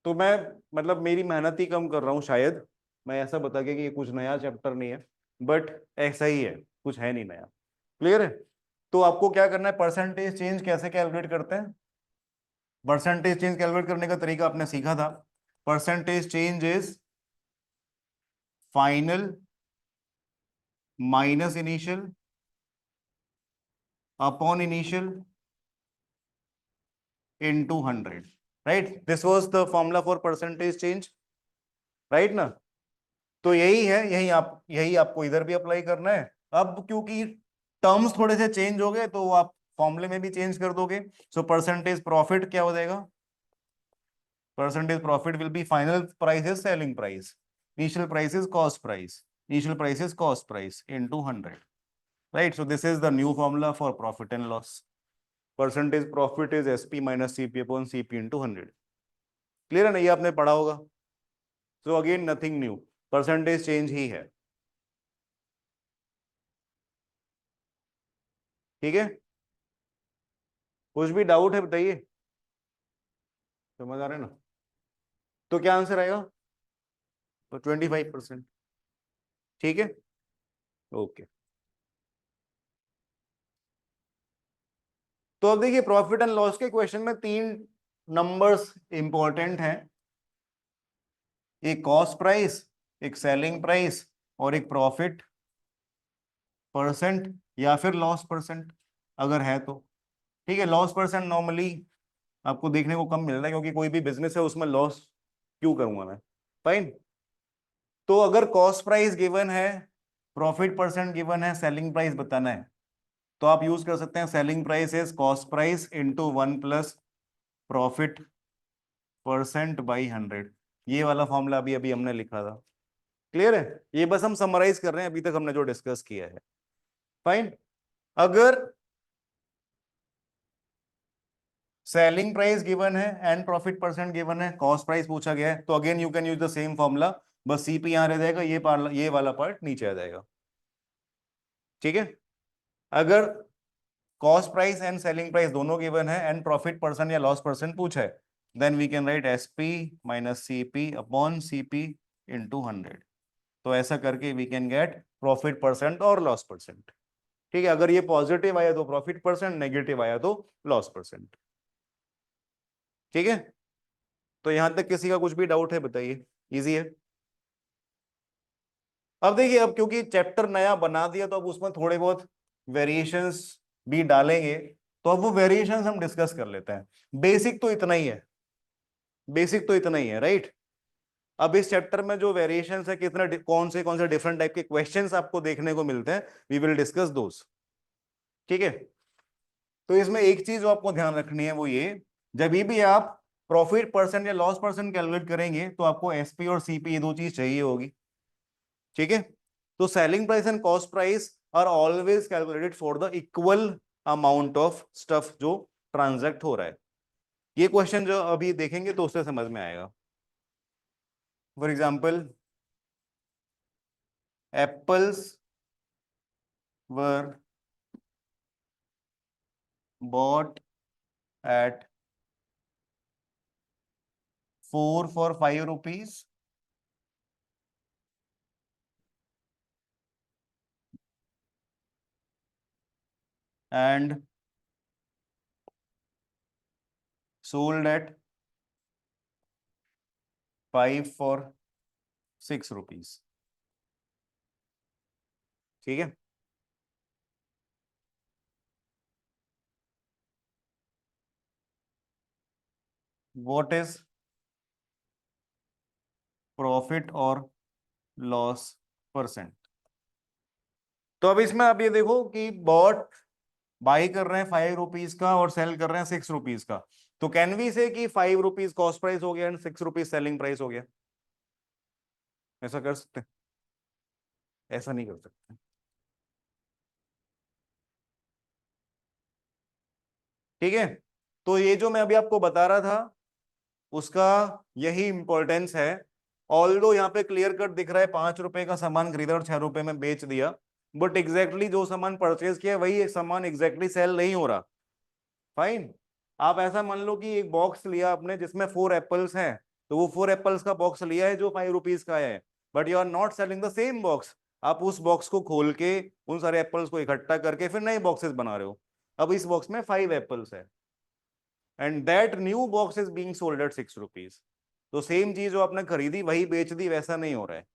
तो मैं मतलब मेरी मेहनत ही कम कर रहा हूँ शायद, मैं ऐसा बता के कि ये कुछ नया चैप्टर नहीं है, बट ऐसा ही है, कुछ है नहीं नया। क्लियर है? तो आपको क्या करना है, परसेंटेज चेंज कैसे कैलकुलेट करते हैं? परसेंटेज चेंज कैलकुलेट करने का तरीका आपने सीखा था। Percentage change is final minus initial upon initial into 100। Right? This was the formula for percentage change. Right ना? तो यही है, यही आपको इधर भी अप्लाई करना है। अब क्योंकि टर्म्स थोड़े से चेंज हो गए तो आप फॉर्मूले में भी चेंज कर दोगे। सो परसेंटेज प्रॉफिट क्या हो जाएगा? Percentage profit will be final price is selling price, initial price is cost price, initial price is cost price into 100। Right? So this is the new formula for profit and loss. Percentage profit is SP minus CP upon CP into 100। Clear है ना? ये आपने पढ़ा होगा। So again nothing new, percentage change ही है। ठीक है, कुछ भी डाउट है बताइए। समझ आ रहा है ना? तो क्या आंसर आएगा? तो 25%। ठीक है, ओके। तो अब देखिए प्रॉफिट एंड लॉस के क्वेश्चन में 3 नंबर्स इंपॉर्टेंट हैं, एक कॉस्ट प्राइस, एक सेलिंग प्राइस और एक प्रॉफिट परसेंट या फिर लॉस परसेंट अगर है तो। ठीक है, लॉस परसेंट नॉर्मली आपको देखने को कम मिल रहा है क्योंकि कोई भी बिजनेस है उसमें लॉस क्यों करूंगा मैं। फाइन। तो अगर कॉस्ट प्राइस गिवन है, प्रॉफिट परसेंट गिवन है, सेलिंग प्राइस बताना है, तो आप यूज कर सकते हैं selling price is cost price into 1 plus profit percent by 100। ये वाला फॉर्मूला अभी अभी हमने लिखा था। क्लियर है, ये बस हम समराइज कर रहे हैं अभी तक हमने जो डिस्कस किया है। फाइन। अगर सेलिंग प्राइस गिवन है एंड प्रॉफिट परसेंट गिवन है, कॉस्ट प्राइस पूछा गया है, तो again you can use the same formula, बस सीपी यहां रह जाएगा, ये वाला पार्ट नीचे आ जाएगा। ठीक है। अगर cost price and selling price दोनों गिवन है एंड प्रॉफिट परसेंट या लॉस परसेंट पूछा है, then we can write SP minus CP upon CP into 100। तो ऐसा करके we can get profit percent और लॉस परसेंट। ठीक है, अगर ये पॉजिटिव आया तो प्रॉफिट परसेंट, नेगेटिव आया तो लॉस परसेंट। ठीक है, तो यहां तक किसी का कुछ भी डाउट है बताइए, इजी है। अब देखिए, अब क्योंकि चैप्टर नया बना दिया तो अब उसमें थोड़े बहुत वेरिएशंस भी डालेंगे, तो अब वो वेरिएशंस हम डिस्कस कर लेते हैं। बेसिक तो इतना ही है, बेसिक तो इतना ही है, राइट। अब इस चैप्टर में जो वेरिएशंस है, कितना कौन से डिफरेंट टाइप के क्वेश्चंस आपको देखने को मिलते हैं, वी विल डिस्कस दोस। ठीक है, तो इसमें एक चीज जो आपको ध्यान रखनी है वो ये, जब भी आप प्रॉफिट परसेंट या लॉस परसेंट कैलकुलेट करेंगे तो आपको एसपी और सीपी ये दो चीज चाहिए होगी। ठीक है, तो selling price and cost price are always calculated for the equal amount of stuff जो ट्रांजैक्ट हो रहा है। ये क्वेश्चन जो अभी देखेंगे तो उससे समझ में आएगा। For example, apples were bought at 4 for 5 rupees and sold at 5 for 6 rupees। ठीक है, what is प्रॉफिट और लॉस परसेंट। तो अब इसमें आप ये देखो कि बॉट बाई कर रहे हैं 5 रुपीज का और सेल कर रहे हैं 6 रुपीज का, तो कैन वी से कि 5 रुपीज कॉस्ट प्राइस हो गया एंड 6 रुपीज सेलिंग प्राइस हो गया। ऐसा कर सकते हैं? ऐसा नहीं कर सकते। ठीक है, तो ये जो मैं अभी आपको बता रहा था उसका यही इंपॉर्टेंस है। ऑल्दो यहाँ पे क्लियर कट दिख रहा है 5 रुपए का सामान खरीदा और 6 रुपए में बेच दिया, बट एग्जैक्टली जो सामान परचेज किया वही एक सामान एग्जैक्टली सेल नहीं हो रहा। फाइन। आप ऐसा मान लो कि एक बॉक्स लिया आपने जिसमें 4 एप्पल्स हैं, तो वो 4 एप्पल्स का बॉक्स लिया है जो 5 रुपीज का है, but you are not selling the same box. आप उस बॉक्स को खोल के उन सारे एप्पल्स को इकट्ठा करके फिर नए बॉक्सेस बना रहे हो। अब इस बॉक्स में 5 एप्पल्स है and that new box is being sold at 6 rupees. तो सेम चीज जो आपने खरीदी वही बेच दी, वैसा नहीं हो रहा है।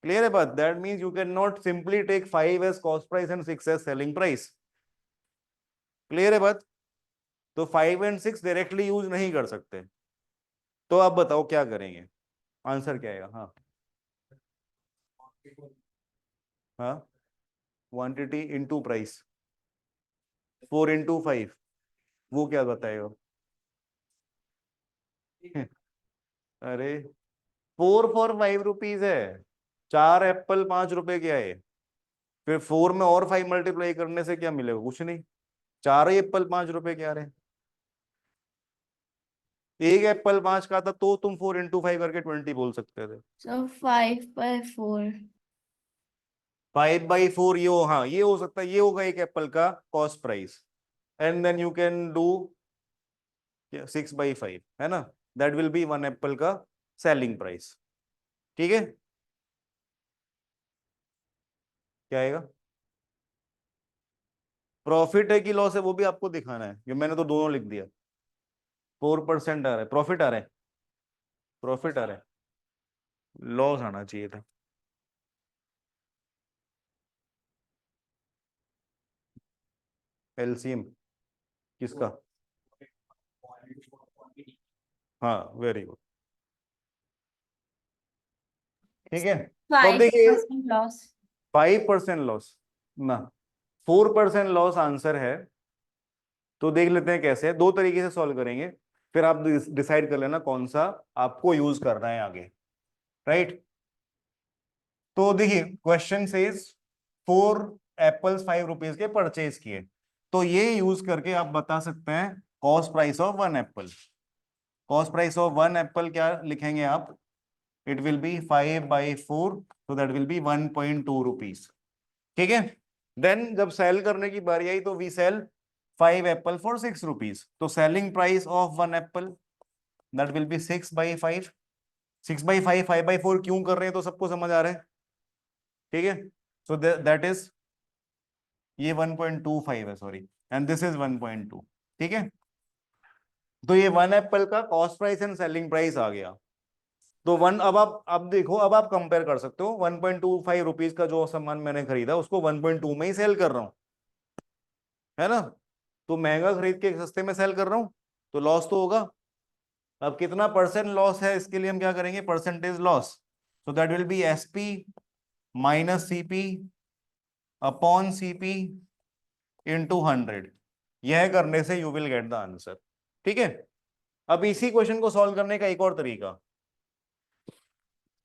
क्लियर है बात? That means you can not simply take 5 as cost price and 6 as selling price. Clear है बात? तो 5 एंड 6 डायरेक्टली यूज नहीं कर सकते। तो आप बताओ क्या करेंगे, आंसर क्या आएगा? हाँ, हाँ, क्वांटिटी इंटू प्राइस, 4 इंटू 5, वो क्या बताएगा? अरे 4 फॉर 5 रुपीज है, 4 एप्पल 5 रुपए के आए, फिर 4 में और 5 मल्टीप्लाई करने से क्या मिलेगा? कुछ नहीं, 4 ही एप्पल 5 रुपए के आ रहे हैं। एक एप्पल 5 का था तो तुम 4 इंटू 5 करके 20 बोल सकते थे। So 5/4. 5/4 ये हो, हाँ ये हो सकता है, ये होगा एक एप्पल का cost price. And then you can do 6/5, है ना, दैट विल बी 1 एप्पल का सेलिंग प्राइस। ठीक है, क्या आएगा? प्रॉफिट है कि लॉस है वो भी आपको दिखाना है, ये मैंने तो दोनों लिख दिया। 4% आ रहा है, प्रॉफिट आ रहा है, प्रॉफिट आ रहा है, लॉस आना चाहिए था। एलसीएम किसका? हाँ वेरी गुड, ठीक है। तो अब फाइव देखिए, परसेंट लॉस। 5% लॉस ना, 4% लॉस आंसर है। तो देख लेते हैं कैसे, दो तरीके से सॉल्व करेंगे, फिर आप डिसाइड कर लेना कौन सा आपको यूज करना है आगे, राइट। तो देखिए क्वेश्चन सेज 4 एप्पल्स 5 रुपीज के परचेज किए, तो ये यूज करके आप बता सकते हैं cost price of 1 Apple. Cost price of 1 Apple क्या लिखेंगे आप? It will B 5/4, so that will B 1.2 rupees, ठीक है। देन जब सेल करने की बारी आई तो we sell 5 apple for 6 rupees, तो selling price of 1 apple that will be 6/5। 6/5 5/4 क्यों कर रहे हैं तो सबको समझ आ रहा है, ठीक है। सो दैट इज, ये 1.25 है सॉरी, एंड दिस इज 1.2, ठीक है। तो ये 1 एप्पल का cost price and selling price आ गया। तो वन, अब देखो, अब आप कंपेयर कर सकते हो, 1.25 रुपीज का जो सामान मैंने खरीदा उसको 1.2 में ही सेल कर रहा हूं, है ना। तो महंगा खरीद के सस्ते में सेल कर रहा हूं, तो लॉस तो होगा। अब कितना परसेंट लॉस है इसके लिए हम क्या करेंगे, percentage loss, so that will be SP minus CP upon CP into 100। यह करने से you will get the answer, ठीक है। अब इसी क्वेश्चन को सॉल्व करने का एक और तरीका,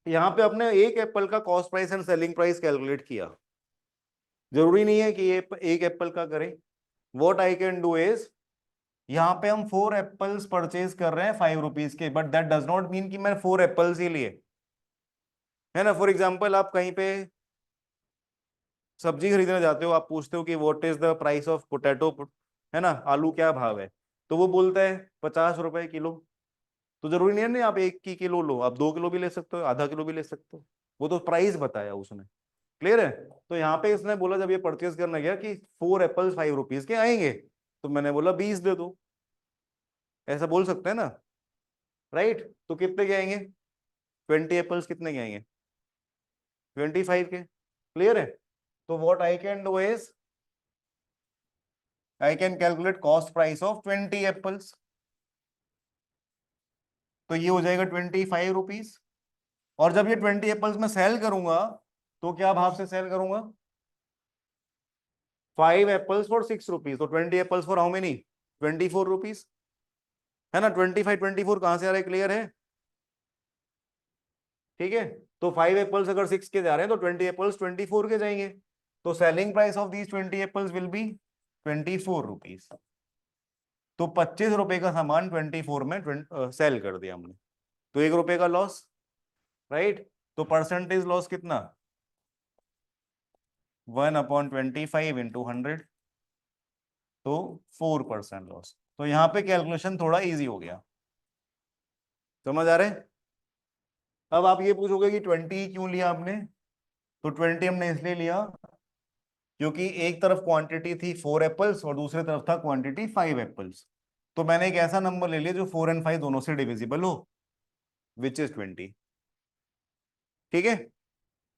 यहाँ पे अपने एक एप्पल का cost price and selling price calculate किया, जरूरी नहीं है कि ये एक एप्पल का करें। What I can do is, यहाँ पे हम 4 एप्पल्स परचेज कर रहे हैं 5 रुपीज के, but that does not mean कि मैं 4 एप्पल्स ही लिए, है ना। फॉर एग्जाम्पल आप कहीं पे सब्जी खरीदने जाते हो, आप पूछते हो कि what is the price of potato, है ना, आलू क्या भाव है, तो वो बोलता है 50 रुपए किलो। तो जरूरी नहीं है ना आप 1 की किलो लो, आप 2 किलो भी ले सकते हो, आधा किलो भी ले सकते हो, वो तो प्राइस बताया उसने, क्लियर है। तो यहाँ पे इसने बोला जब ये परचेज करने गया कि 4 एप्पल्स 5 रुपीज के आएंगे, तो मैंने बोला 20 दे दो, ऐसा बोल सकते हैं ना, राइट। तो कितने के आएंगे, 20 एप्पल्स कितने के आएंगे, 25 के, क्लियर है। तो what I can do is, I can calculate cost price of 20 apples, तो ये हो जाएगा 25 रुपीज। और जब ये 20 एप्पल्स में सेल करूंगा तो क्या भाव से सेल करूंगा, 5 एप्पल्स फॉर 6 रुपीज, तो 20 apples for how many, 24 rupees, है ना। 25 24 कहां से आ रहा है, क्लियर है, ठीक है। तो 5 एप्पल्स अगर 6 के जा रहे हैं तो 20 एप्पल्स 24 के जाएंगे, तो selling price of these 20 apples will be 24 rupees. तो 25 रुपए का सामान 24 में सेल कर दिया हमने, तो 1 रुपए का लॉस, राइट। तो परसेंटेज लॉस कितना, 1/25 × 100, तो 4% लॉस। तो यहाँ पे कैलकुलेशन थोड़ा इजी हो गया, समझ आ रहे हैं। अब आप ये पूछोगे कि 20 क्यों लिया आपने, तो 20 हमने इसलिए लिया क्योंकि एक तरफ क्वांटिटी थी 4 एप्पल्स और दूसरी तरफ था क्वांटिटी 5 एप्पल्स, तो मैंने एक ऐसा नंबर ले लिया जो 4 और 5 दोनों से डिविजिबल हो, विच इज 20, ठीक है।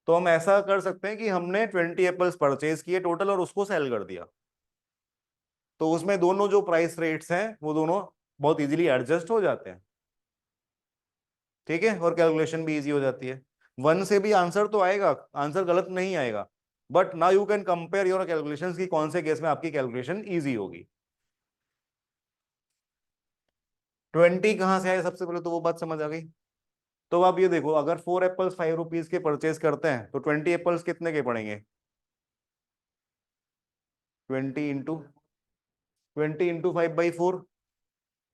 तो हम ऐसा कर सकते हैं कि हमने 20 एप्पल्स परचेज किए टोटल और उसको सेल कर दिया, तो उसमें दोनों जो प्राइस रेट्स हैं वो दोनों बहुत इजीली एडजस्ट हो जाते हैं, ठीक है, और कैलकुलेशन भी इजी हो जाती है। 1 से भी आंसर तो आएगा, आंसर गलत नहीं आएगा, but now you can compare your calculations की कौन से केस में आपकी कैलकुलेशन इजी होगी। 20 कहां से आए सबसे पहले तो वो बात समझ आ गई। तो आप ये देखो, अगर 4 एप्पल्स 5 रुपीज के परचेज करते हैं तो 20 एप्पल्स कितने के पड़ेंगे, 20 इंटू 5/4,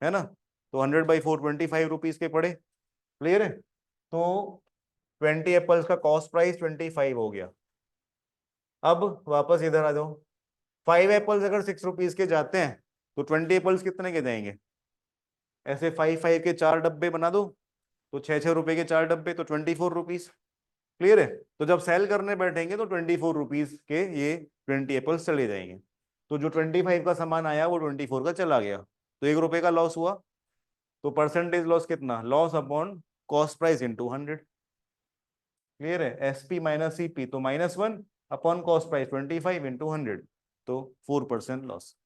है ना। तो 100/4 25 रुपीज के पड़े, क्लियर है। तो 20 एप्पल्स का कॉस्ट प्राइस 25 हो गया। अब वापस इधर आ जाओ, 5 एप्पल्स अगर 6 रुपीज के जाते हैं तो 20 एप्पल्स कितने के जाएंगे, ऐसे 5 5 के 4 डब्बे बना दो, तो 6 6 रुपए के 4 डब्बे, तो 24 रुपीज, क्लियर है? तो जब सेल करने बैठेंगे तो 24 रुपीज के ये 20 एप्पल्स चले जाएंगे। तो जो 25 का सामान आया वो 24 का चला गया, तो 1 रुपए का लॉस हुआ। तो परसेंटेज लॉस कितना? Loss upon cost price into 100। Clear है? एसपी माइनस सीपी, तो -1 अपॉन कॉस्ट प्राइस 25 इंटू 100, तो 4% लॉस।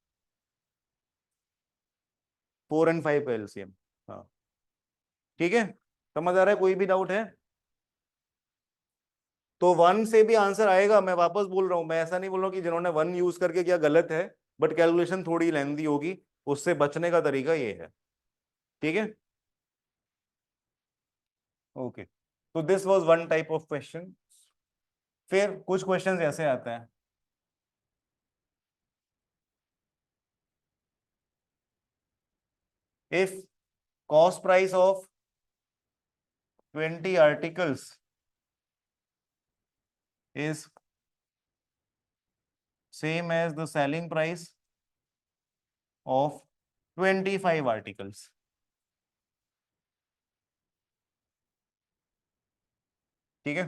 4 और 5 का एलसीएम। हाँ ठीक है, समझ आ रहा है? कोई भी डाउट है? तो 1 से भी आंसर आएगा, मैं वापस बोल रहा हूं, मैं ऐसा नहीं बोल रहा हूं कि जिन्होंने 1 यूज करके किया गलत है, बट कैलकुलेशन थोड़ी लेंथी होगी, उससे बचने का तरीका ये है। ठीक है, ओके। तो this was one type of question. फिर कुछ क्वेश्चंस ऐसे आते हैं, if cost price of 20 articles is same as the selling price of 25 articles, ठीक है,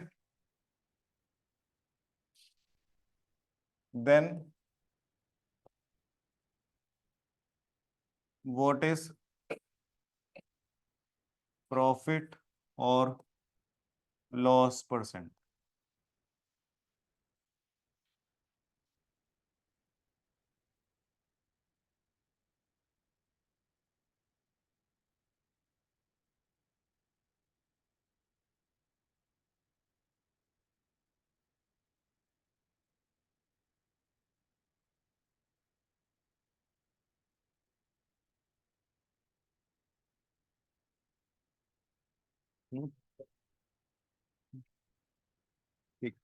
then what is profit or loss percent? ठीक,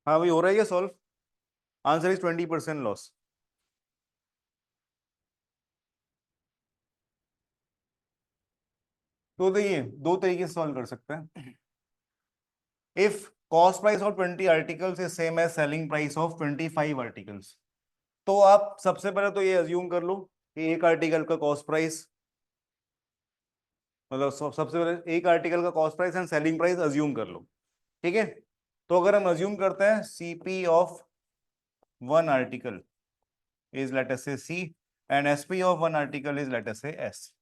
हाँ भाई, हो रहा है ये सॉल्व? Answer is 20% loss. तो देखिए, दो तरीके से सॉल्व कर सकते हैं। If cost price of 20 articles is same as selling price of 25 articles, तो आप सबसे पहले तो ये अज्यूम कर लो कि एक आर्टिकल का कॉस्ट प्राइस, मतलब सबसे पहले एक आर्टिकल का cost price and selling price assume कर लो, ठीक है? तो अगर हम अज्यूम करते हैं CP of one article is let us say C and SP of one article is let us say S,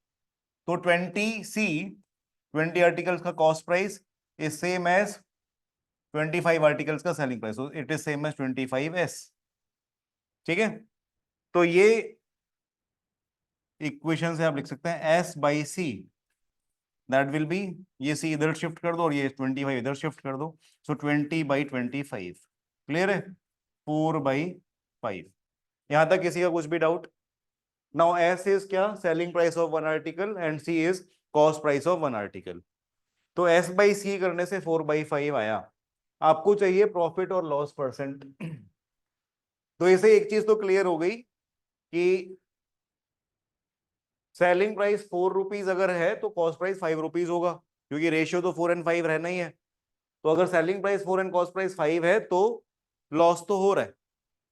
तो 20 आर्टिकल्स का cost price is same as 25 articles का selling price, so it is same as 25s, ठीक है? तो ये इक्वेशन से आप लिख सकते हैं S by C, that will be, ये सी इधर शिफ्ट कर दो और ये 25 इधर शिफ्ट कर दो, सो 20/25। क्लियर है? 4/5। यहां तक किसी का कुछ भी डाउट? नाउ एस इज क्या? Selling price of one article and C is cost price of one article. तो एस बाई सी करने से 4/5 आया। आपको चाहिए प्रॉफिट और लॉस परसेंट। तो इसे एक चीज तो क्लियर हो गई कि सेलिंग प्राइस 4 रुपीज अगर है तो कॉस्ट प्राइस 5 रुपीज होगा, क्योंकि रेशियो तो 4 और 5 रहना ही है। तो अगर selling price 4 and cost price 5 है तो लॉस तो हो रहा है,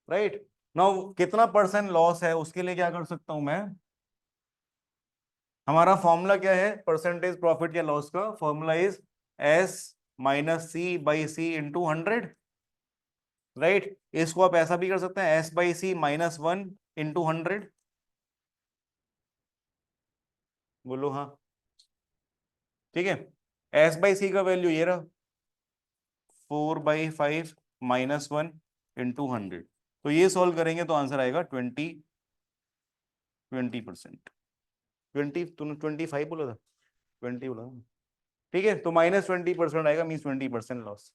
राइट? नाउ कितना परसेंट लॉस है उसके लिए क्या कर सकता हूं मैं? हमारा फॉर्मूला क्या है परसेंटेज प्रॉफिट या लॉस का? Formula is S minus C by C into 100, right? इसको आप ऐसा भी कर सकते हैं, एस बाई सी -1 इंटू 100, बोलो हाँ। ठीक है, एस बाई सी का वैल्यू ये रहा, 4/5 -1 × 100। तो ये सॉल्व करेंगे तो आंसर आएगा 20%। 20, तूने 25 बोला था, 20 बोला था। ठीक है, तो -20% आएगा, मीन्स 20% लॉस।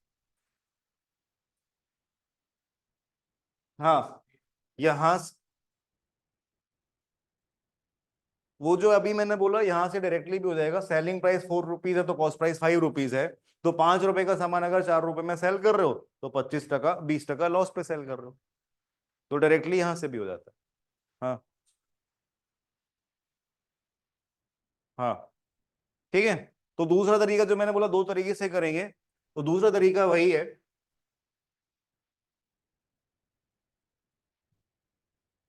हाँ, यहाँ वो जो अभी मैंने बोला यहाँ से डायरेक्टली भी हो जाएगा। सेलिंग प्राइस 4 रुपीज है तो कॉस्ट प्राइस 5 रुपीज है, तो 5 रुपए का सामान अगर 4 रुपए में सेल कर रहे हो तो 25%, 20% लॉस पे सेल कर रहे हो, तो डायरेक्टली यहाँ से भी हो जाता है। हाँ हाँ, ठीक है। तो दूसरा तरीका जो मैंने बोला, दो तरीके से करेंगे, तो दूसरा तरीका वही है,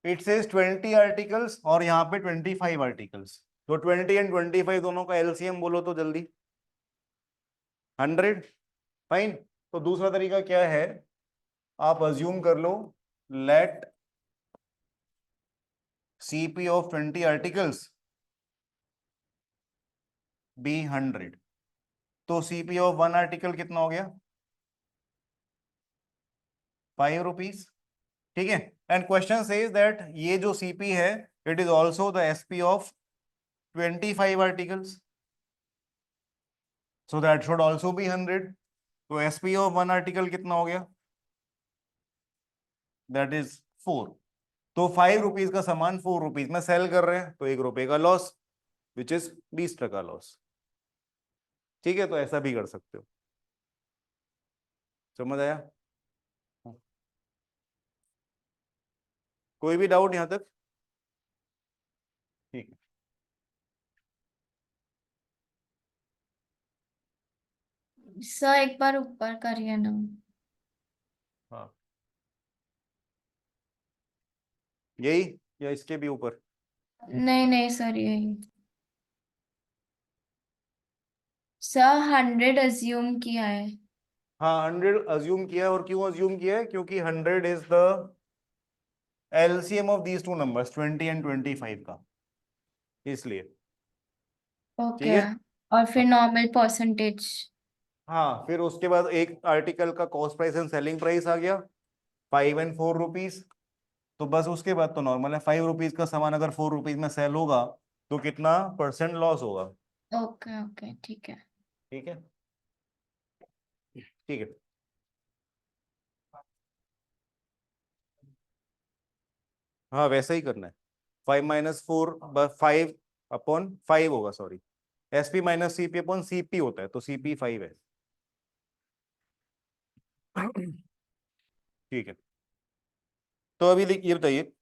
इट सेज 20 आर्टिकल्स और यहाँ पे 25 आर्टिकल्स, तो 20 एंड 25 दोनों का एलसीएम बोलो तो जल्दी, 100। फाइन। तो दूसरा तरीका क्या है, आप अज्यूम कर लो, let CP of 20 articles be 100। तो CP ऑफ 1 आर्टिकल कितना हो गया, 5 रुपीज। ठीक है, एंड क्वेश्चन सेज दैट ये जो CP है, it is also the SP of 25 articles, so that should also be 100। तो SP ऑफ 1 आर्टिकल कितना हो गया, दैट इज 4। तो 5 रुपीज का सामान 4 रुपीज में सेल कर रहे हैं, तो 1 रुपए का लॉस, विच इज 20% लॉस। ठीक है, तो ऐसा भी कर सकते हो। समझ आया? कोई भी डाउट यहां तक? ठीक है। सर एक बार ऊपर करिए ना। हाँ, यही या इसके भी ऊपर? नहीं नहीं सर, यही। सर 100 अज्यूम किया है। हाँ, 100 अज्यूम किया है, और क्यों अज्यूम किया है, क्योंकि 100 is the LCM of these two numbers, 20 and 25 का, इसलिए। ठीक ओके। है। और फिर नॉर्मल परसेंटेज। हाँ, फिर उसके बाद एक आर्टिकल का cost price and selling price आ गया, 5 और 4 रुपीज। तो बस उसके बाद तो नॉर्मल है, 5 रुपीज का सामान अगर 4 रुपीज में सेल होगा तो कितना % लॉस होगा। ओके ओके, ठीक है। ठीक है, ठीक है। हाँ, वैसा ही करना है। 5 - 4, 5/5 होगा, sorry. SP - CP upon CP होता है, तो CP 5 है। ठीक है, तो अभी ये बताइए,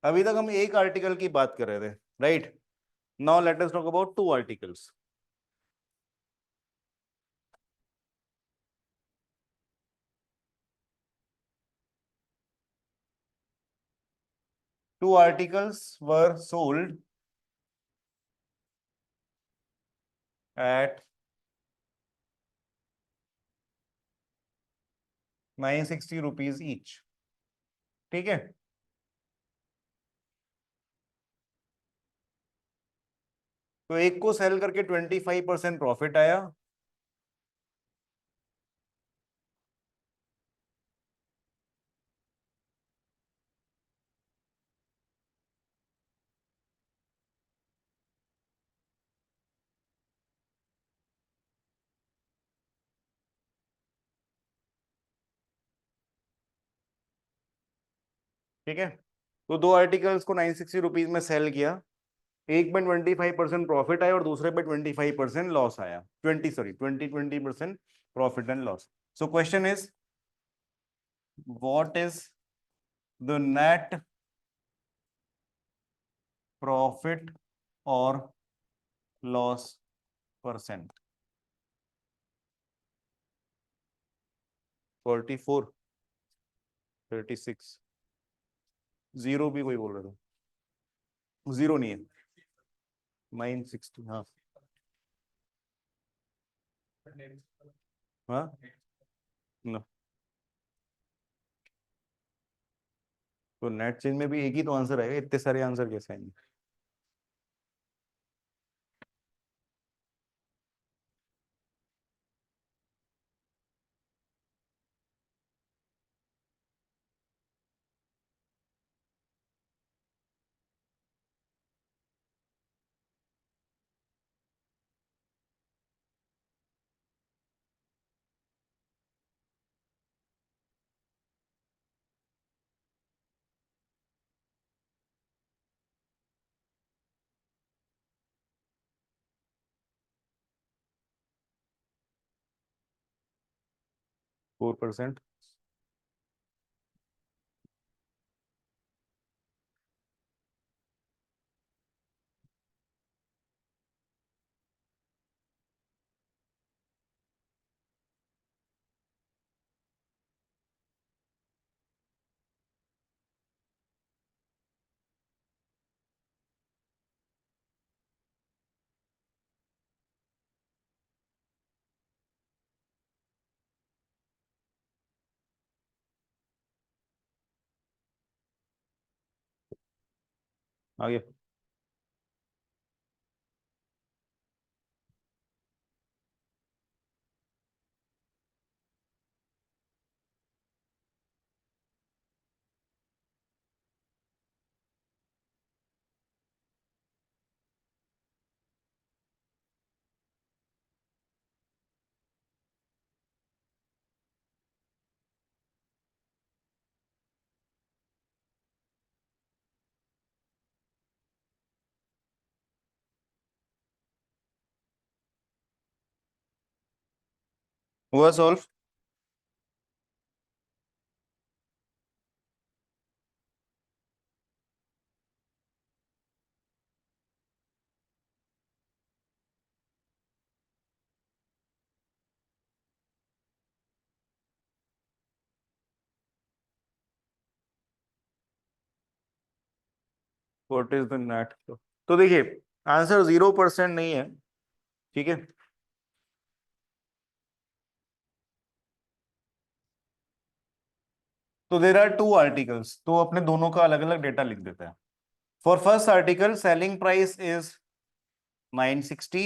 अभी तक हम एक आर्टिकल की बात कर रहे थे, right? Now let us talk about 2 articles. 2 articles were sold at 960 rupees each। ठीक है, तो एक को सेल करके 25% प्रॉफिट आया, ठीक है। तो 2 आर्टिकल्स को 960 रुपीज में सेल किया, एक में 25% प्रॉफिट आया और दूसरे पे 25% लॉस आया, 20% profit and loss. So question is, what is the net profit और लॉस %? 44, 36, जीरो भी कोई बोल रहा था, जीरो नहीं है, 960। हाँ हाँ, no. तो नेट चेंज में भी एक ही तो आंसर आएगा, इतने सारे आंसर कैसे आएंगे? 4%। आगे। हुआ solve? What is the net flow? तो देखिए, आंसर 0% नहीं है, ठीक है। तो देर आर टू आर्टिकल्स, तो अपने दोनों का अलग अलग डेटा लिख देते हैं। For first article selling price is 960,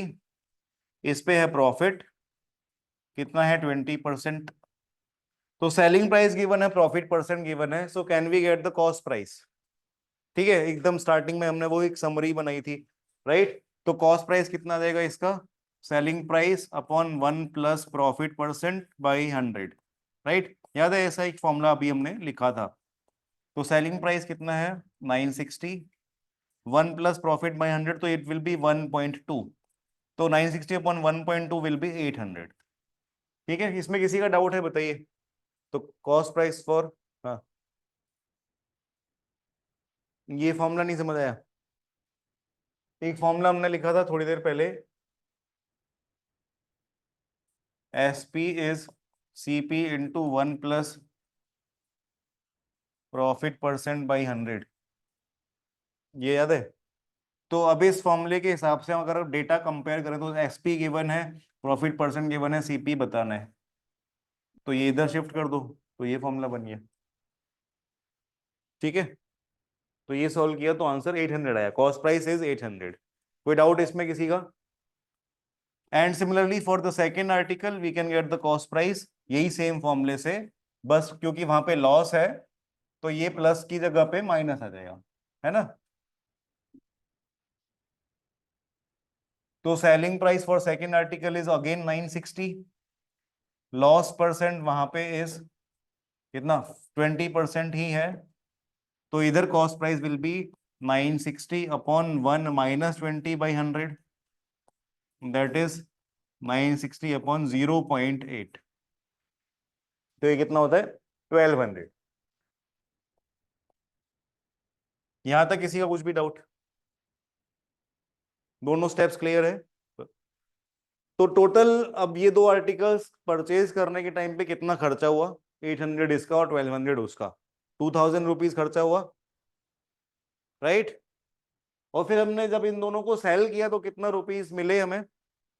इस पे है प्रॉफिट, कितना है 20%। तो सेलिंग प्राइस गिवन है, प्रॉफिट परसेंट गिवन है, so can we get the cost price? ठीक है, एकदम स्टार्टिंग में हमने वो एक समरी बनाई थी, राइट? तो कॉस्ट प्राइस कितना देगा इसका? Selling price upon 1 plus profit percent by 100, right? याद है, ऐसा एक फॉर्मूला अभी हमने लिखा था। तो सेलिंग प्राइस कितना है? 960, 1 प्लस प्रॉफिट बाई 100, तो इट विल बी 1.2। तो 960 अपॉन 1.2 विल बी 800। ठीक है, इसमें किसी का डाउट है बताइए? तो कॉस्ट प्राइस फॉर, हाँ, ये फॉर्मूला नहीं समझ आया? एक फॉर्मूला हमने लिखा था थोड़ी देर पहले, S P is C P into 1 plus profit percent by 100, ये याद है? तो अब इस फॉर्मूले के हिसाब से अगर डेटा कंपेयर करें तो एस पी गिवन है, प्रॉफिट परसेंट गिवन है, सीपी बताना है, तो ये इधर शिफ्ट कर दो, तो ये फॉर्मूला बन गया। ठीक है, तो ये सॉल्व किया तो आंसर 800 आया, कॉस्ट प्राइस इज 800। कोई डाउट इसमें किसी का? And similarly for the second article we can get the cost price, यही सेम फॉर्मूले से, बस क्योंकि वहां पे लॉस है तो ये प्लस की जगह पे माइनस आ जाएगा, है ना? तो selling price for second article is again 960, loss percent वहां पे इज कितना? 20% ही है, तो इधर cost price will be 960 upon 1 minus 20/100, that is 960 upon 0.8, तो ये कितना होता है? 1200। यहां तक किसी का कुछ भी डाउट? दोनों स्टेप्स क्लियर है? तो टोटल अब ये दो आर्टिकल्स परचेज करने के टाइम पे कितना खर्चा हुआ? 800 इसका और 1200 उसका, 2000 रुपीज खर्चा हुआ, राइट? और फिर हमने जब इन दोनों को सेल किया तो कितना रुपीस मिले हमें?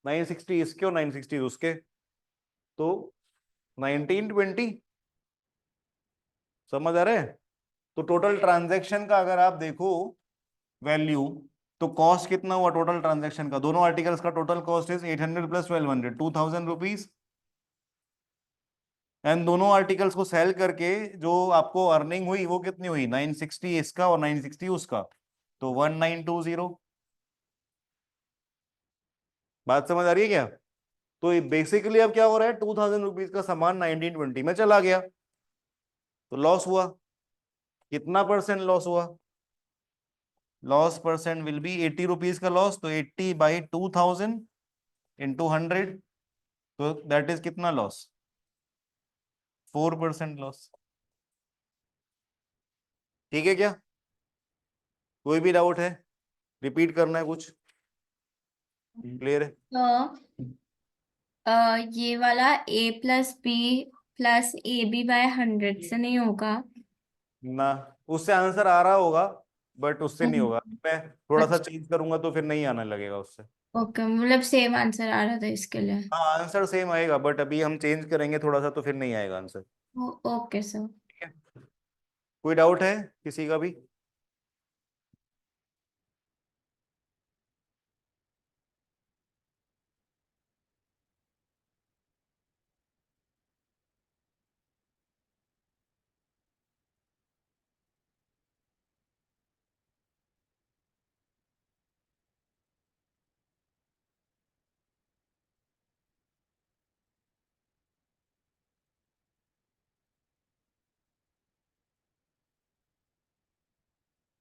960 इसके और 960 उसके, तो 1920। समझ आ रहा है? तो टोटल ट्रांजैक्शन का अगर आप देखो वैल्यू, तो कॉस्ट कितना हुआ टोटल ट्रांजैक्शन का, दोनों आर्टिकल्स का total cost is 800 plus 1200, 2000 rupees. And दोनों आर्टिकल्स को सेल करके जो आपको अर्निंग हुई वो कितनी हुई, 960 इसका और 960 उसका, तो 1920। बात समझ आ रही है क्या? तो बेसिकली अब क्या हो रहा है, 2000 रुपीज का सामान 1920 में चला गया, तो लॉस हुआ। कितना परसेंट लॉस हुआ? Loss percent will B 80 rupees का लॉस, तो 80/2000 इंटू 100, तो दैट इज कितना लॉस, 4% लॉस। ठीक है क्या? कोई भी डाउट है? रिपीट करना है कुछ? क्लियर है? तो ये वाला A+B+AB/100 से नहीं होगा? ना, उससे आंसर आ रहा होगा, बट उससे नहीं होगा। हम्म। मैं थोड़ा सा अच्छा। चेंज करूंगा तो फिर नहीं आने लगेगा उससे। ओके, मतलब सेम आंसर आ रहा था इसके लिए। हाँ, आंसर सेम आएगा, बट अभी हम चेंज करेंगे थोड़ा सा तो फिर नहीं आएगा आंसर। Okay sir. ठीक है, कोई डाउट है किसी का भी?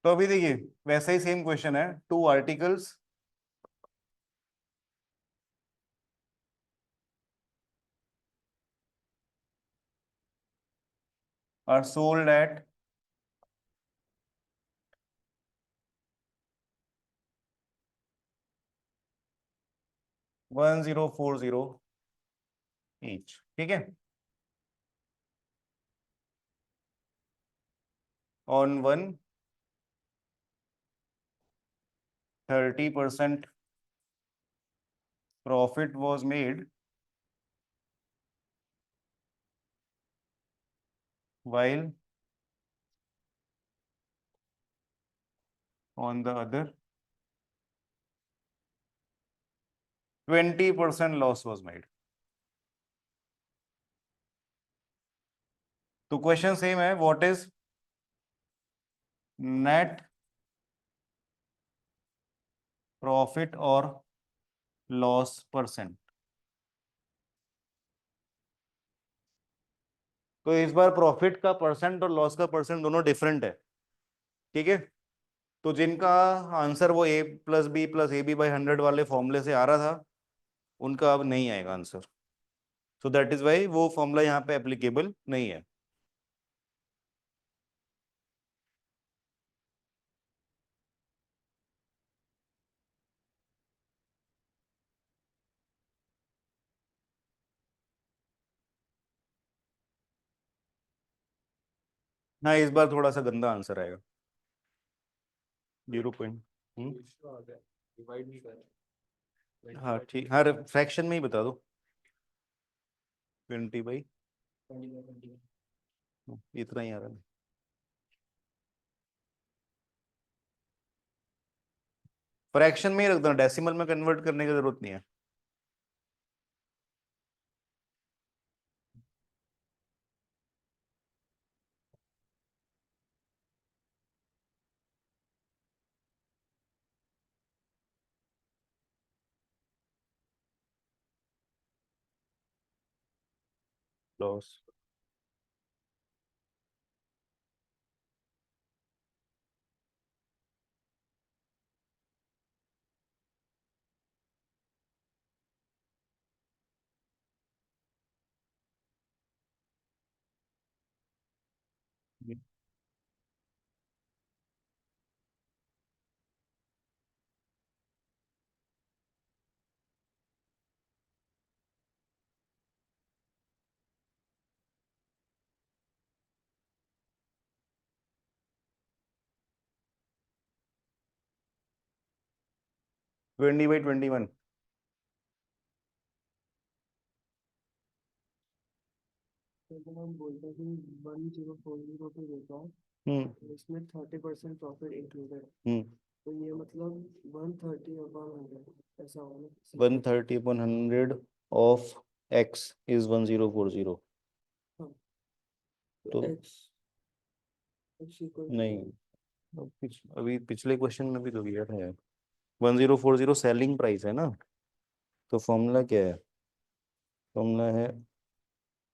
तो अभी देखिए, वैसे ही सेम क्वेश्चन है, two articles are sold at 1040 each. ठीक है, on one 30% profit was made, while on the other 20% loss was made। तो क्वेश्चन सेम है, व्हाट इज नेट प्रॉफिट और लॉस परसेंट। तो इस बार प्रॉफिट का परसेंट और लॉस का परसेंट दोनों डिफरेंट है। ठीक है, तो जिनका आंसर वो A+B+AB/100 वाले फॉर्मूले से आ रहा था, उनका अब नहीं आएगा answer. So that is why वो फॉर्मूला यहाँ पे एप्लीकेबल नहीं है। हाँ, इस बार थोड़ा सा गंदा आंसर आएगा, 0 पॉइंट। हाँ ठीक, हाँ फ्रैक्शन में ही बता दो, 20/, इतना ही आ रहा है। फ्रैक्शन में ही रख दो, डेसिमल में कन्वर्ट करने की जरूरत नहीं है। लॉस, हम्म। 20/21। तो हम बोलते हैं कि 1040 पे देता है इसमें 30% प्रॉफिट इंक्लूडेड, हम्म तो ये मतलब 130/100 ऐसा होगा ना? 130/100 ऑफ x इज 1040। हाँ, तो x इक्वल नहीं, अभी पिछले क्वेश्चन में भी तो दिया था यार, 1040 सेलिंग प्राइस है ना। तो फॉर्मूला क्या है? फॉर्मूला है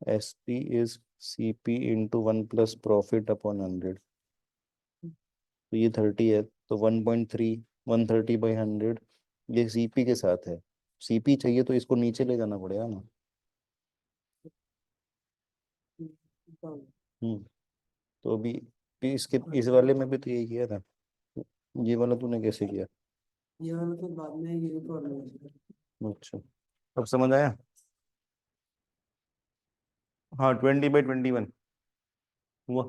S P is C P into 1 + profit upon 100। तो ये 30 है, तो 1.3, 130/100 ये सीपी के साथ है। सीपी चाहिए तो इसको नीचे ले जाना पड़ेगा ना। हम्म तो अभी इसके इस वाले में भी तो यही किया था। ये वाला तूने कैसे किया? ये वाला तो बाद में ये फॉर्मूला। अच्छा, अब समझ आया। हाँ, 20/21 हुआ,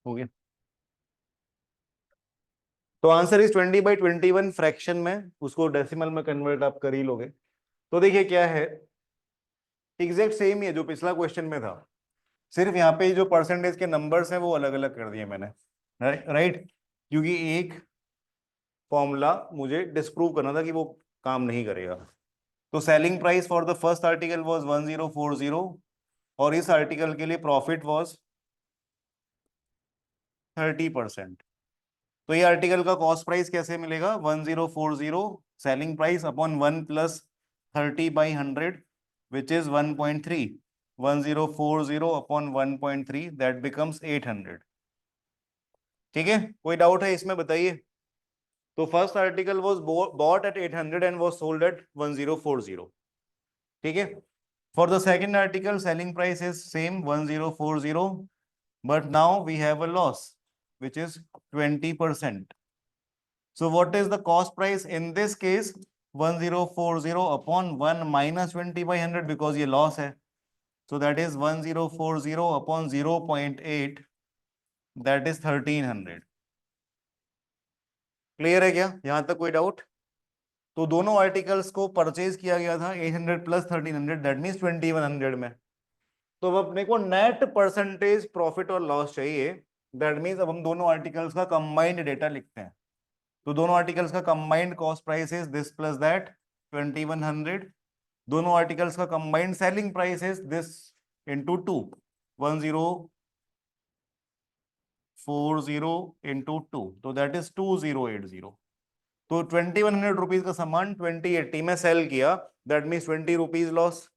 हो गया। तो आंसर इज 20/21 फ्रैक्शन में, उसको डेसिमल में कन्वर्ट आप कर ही लोगे। तो देखिए क्या है, एग्जैक्ट सेम ही है जो पिछला क्वेश्चन में था, सिर्फ यहाँ पे जो परसेंटेज के नंबर्स हैं वो अलग अलग कर दिए मैंने। राइट, क्योंकि एक फॉर्मूला मुझे डिस्प्रूव करना था कि वो काम नहीं करेगा। तो selling price for the first article was 1040, और इस आर्टिकल के लिए प्रॉफिट वाज 30%। तो ये आर्टिकल का कॉस्ट प्राइस कैसे मिलेगा? 1040 selling price upon 1 + 30/100 which is 1.3। 1040 upon 1.3 that becomes 800। ठीक है, कोई डाउट है इसमें बताइए? तो first article was bought at 800 and was sold at 1040। ठीक है, for the second article selling price is same 1040, but now we have a loss which is 20%. So what is the cost price in this case? 1040 upon 1 minus 20/100 because ये loss है. So that is 1040 upon 0.8, that is 1300. Clear है क्या यहां तक? कोई डाउट? तो दोनों आर्टिकल्स को परचेज किया गया था 800 + 1300, दैट मीन्स 2100 में। तो अब अपने को नेट परसेंटेज प्रॉफिट और लॉस चाहिए, दैट मीन्स अब हम दोनों आर्टिकल्स का कंबाइंड डेटा लिखते हैं। तो दोनों आर्टिकल्स का combined cost price is this plus that 2100। दोनों आर्टिकल्स का combined selling price is this into 2, 1040 into 2, तो दैट इज 2080। तो 2100 रुपीज का सामान 2080 में सेल किया, that means 20 rupees loss.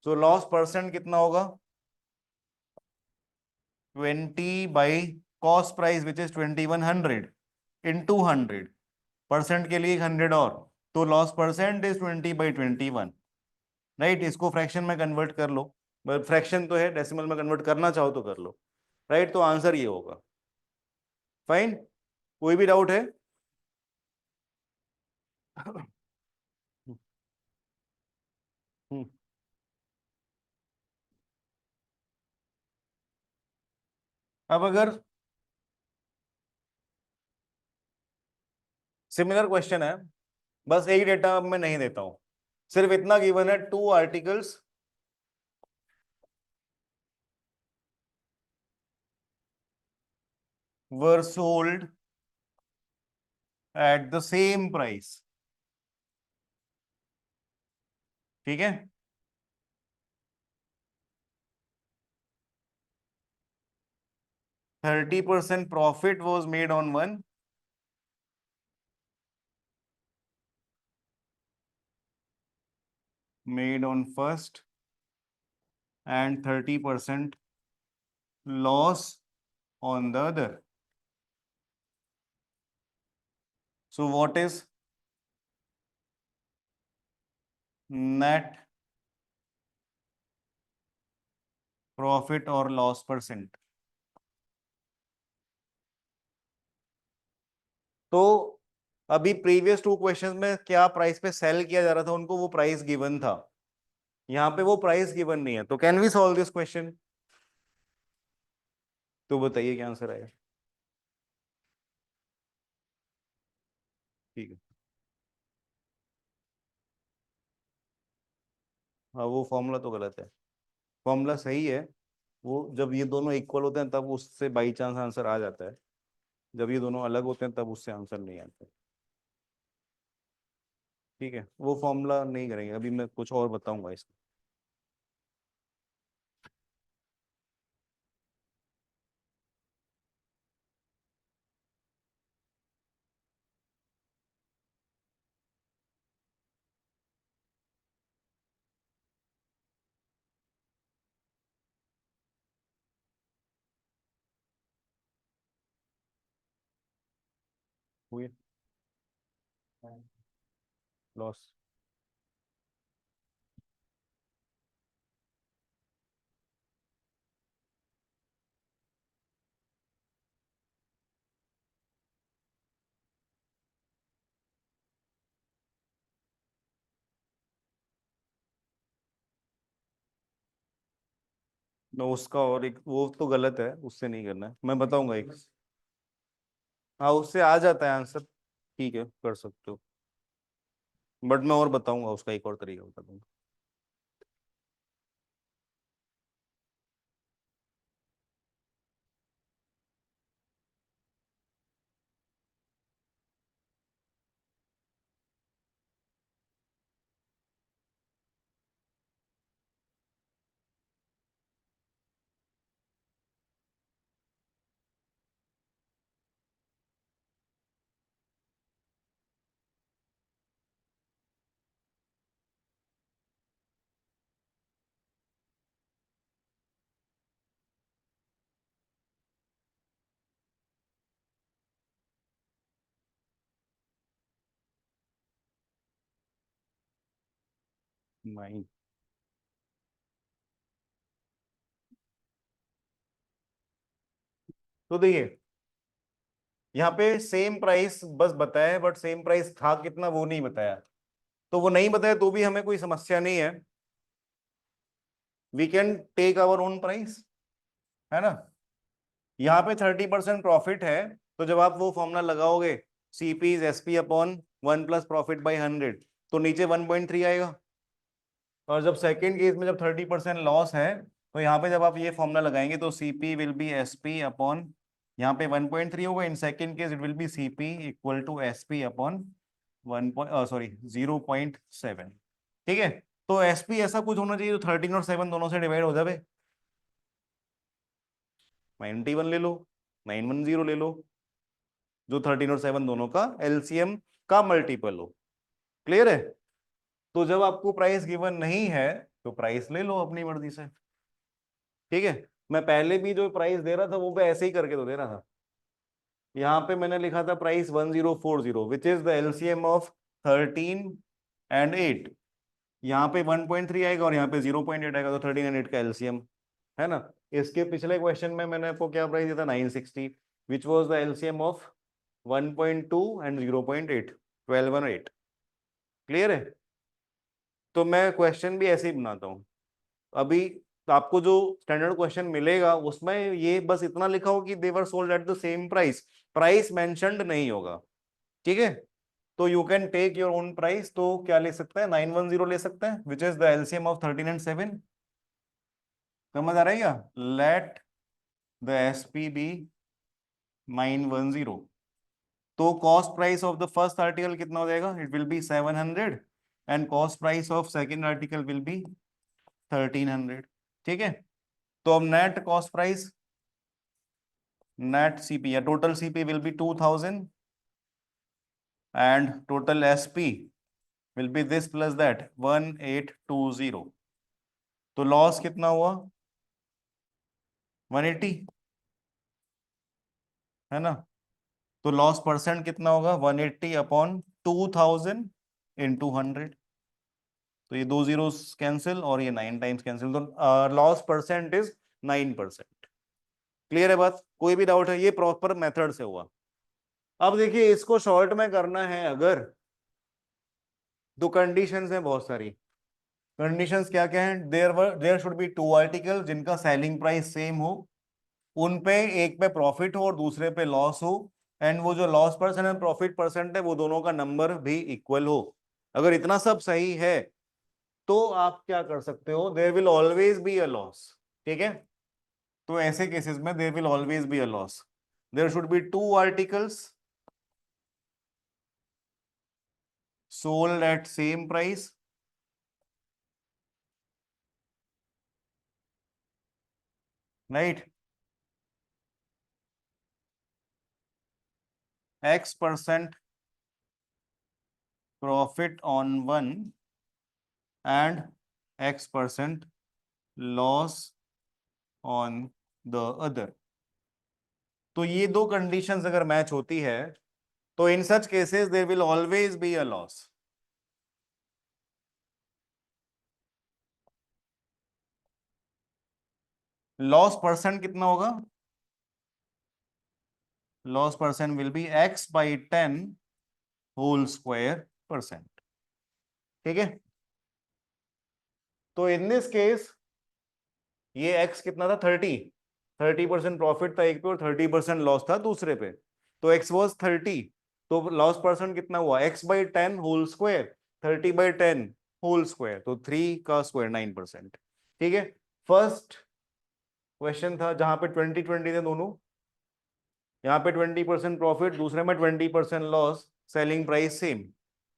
So loss percent कितना होगा? 20 by cost price which is 2100 into 100, % के लिए 100 और, तो लॉस परसेंट इज 20/21। राइट, इसको फ्रैक्शन में कन्वर्ट कर लो, फ्रैक्शन तो है, डेसिमल में कन्वर्ट करना चाहो तो कर लो। राइट, तो आंसर ये होगा। फाइन, कोई भी डाउट है? अब अगर सिमिलर क्वेश्चन है, बस एक डेटा अब मैं नहीं देता हूं, सिर्फ इतना गिवन है, 2 articles were sold at the same price. ठीक है, 30% profit was made on one, made on first, and 30% loss on the other. So what is net profit or loss percent? तो अभी प्रीवियस 2 क्वेश्चंस में क्या प्राइस पे सेल किया जा रहा था उनको, वो प्राइस गिवन था, यहाँ पे वो प्राइस गिवन नहीं है। तो can we solve this question? तो बताइए क्या आंसर आएगा। ठीक है, हाँ वो फॉर्मूला तो गलत है, फॉर्मूला सही है, वो जब ये दोनों इक्वल होते हैं तब उससे बाई चांस आंसर आ जाता है, जब ये दोनों अलग होते हैं तब उससे आंसर नहीं आता। ठीक है, वो फॉर्मूला नहीं करेंगे अभी, मैं कुछ और बताऊंगा इसका। हुई लॉस। नो, उसका और एक वो तो गलत है, उससे नहीं करना है, मैं बताऊंगा एक। हाँ, उससे आ जाता है आंसर, ठीक है कर सकते हो, बट मैं और बताऊंगा, उसका एक और तरीका बता दूंगा। नहीं, तो देखिए यहाँ पे सेम प्राइस बस बताया है, बट सेम प्राइस था कितना वो नहीं बताया, तो वो नहीं बताया तो भी हमें कोई समस्या नहीं है, we can take our own price, है ना। यहाँ पे 30% प्रॉफिट है, तो जब आप वो फॉर्मूला लगाओगे CP is SP upon 1 + profit by 100, तो नीचे 1.3 आएगा। और जब सेकेंड केस में जब 30% लॉस है, तो यहाँ पे जब आप ये फॉर्मूला लगाएंगे तो CP will be SP upon, यहाँ पे 1.3 होगा, in second case it will be CP equal to SP upon 0.7। ठीक है, तो एसपी ऐसा कुछ होना चाहिए जो 13 और 7 दोनों से डिवाइड हो जाए। 91 ले लो, 910 ले लो, जो 13 और 7 दोनों का एलसीएम का मल्टीपल हो। क्लियर है। तो जब आपको प्राइस गिवन नहीं है तो प्राइस ले लो अपनी मर्जी से। ठीक है, मैं पहले भी जो प्राइस दे रहा था वो भी ऐसे ही करके तो दे रहा था। यहाँ पे मैंने लिखा था price 1040 which is the LCM of 13 और 8। यहाँ पे 1.3 आएगा और यहाँ पे 0.8 आएगा, तो 13 और 8 का एलसीएम, है ना। इसके पिछले क्वेश्चन में मैंने आपको क्या प्राइस दिया था, 960, which was the LCM of 1.2 and 0.8, 12 और 8। क्लियर है। तो मैं क्वेश्चन भी ऐसे ही बनाता हूँ। अभी आपको जो स्टैंडर्ड क्वेश्चन मिलेगा उसमें ये बस इतना लिखा हो कि they were sold at the same price, price mentioned नहीं होगा। ठीक है, तो you can take your own price, तो क्या ले सकते हैं, 910 ले सकते हैं, which is the LCM of 13 and 7। समझ आ रहा है क्या। लेट द एसपी बी 910, तो cost price of the first article कितना हो जाएगा, it will be 700, and cost price of second article will be 1300। ठीक है, तो अब net cost price, net CP या total CP will be 2000, and total SP will be this plus that 1820। तो लॉस कितना हुआ, 180, है ना। तो लॉस परसेंट कितना होगा, 180 अपॉन 2000 इंटू 100। तो ये 2 जीरो कैंसिल और ये 9 टाइम्स कैंसिल, तो लॉस परसेंट इज 9%। क्लियर है बात, कोई भी डाउट है, ये प्रॉपर मेथड से हुआ। अब देखिए इसको शॉर्ट में करना है अगर, तो कंडीशंस हैं बहुत सारी। कंडीशंस क्या क्या है, देयर शुड बी 2 आर्टिकल जिनका सेलिंग प्राइस सेम हो, उन पे एक पे प्रॉफिट हो और दूसरे पे लॉस हो, एंड वो जो लॉस परसेंट है प्रॉफिट परसेंट है वो दोनों का नंबर भी इक्वल हो। अगर इतना सब सही है तो आप क्या कर सकते हो, there will always be a loss. ठीक है, तो ऐसे केसेस में there will always be a loss. There should be 2 articles sold at same price, right? X% profit on one and X% loss on the other. तो ये दो कंडीशंस अगर मैच होती है तो in such cases there will always be a loss. Loss percent कितना होगा? Loss percent will be x/10 whole square percent. ठीक है. तो इन दिस केस ये x कितना था? 30% प्रॉफिट था एक पे और 30% लॉस था दूसरे पे. तो x वॉज 30, तो लॉस परसेंट कितना हुआ? x/10 whole square, 30/10 whole square, तो 3 का स्क्वायर 9%. ठीक है. फर्स्ट क्वेश्चन था जहां पे 20-20 थे दोनों, यहाँ पे 20% प्रॉफिट, दूसरे में 20% लॉस, सेलिंग प्राइस सेम.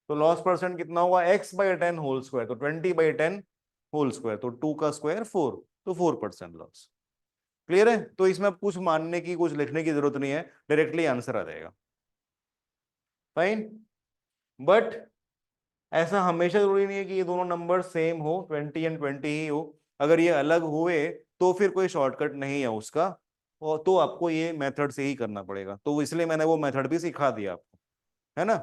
तो लॉस परसेंट कितना हुआ? x/10 होल स्क्वायर, तो 20/10 होल स्क्वायर, तो 2 का स्क्वायर 4, तो 4% लॉस. क्लियर है? तो इसमें कुछ मानने की, कुछ लिखने की जरूरत नहीं है, डायरेक्टली आंसर आ जाएगा. फाइन. बट ऐसा हमेशा जरूरी नहीं है कि ये दोनों नंबर सेम हो, 20 एंड 20 ही हो. अगर ये अलग हुए तो फिर कोई शॉर्टकट नहीं है उसका, और तो आपको ये मेथड से ही करना पड़ेगा. तो इसलिए मैंने वो मेथड भी सिखा दिया आपको, है ना.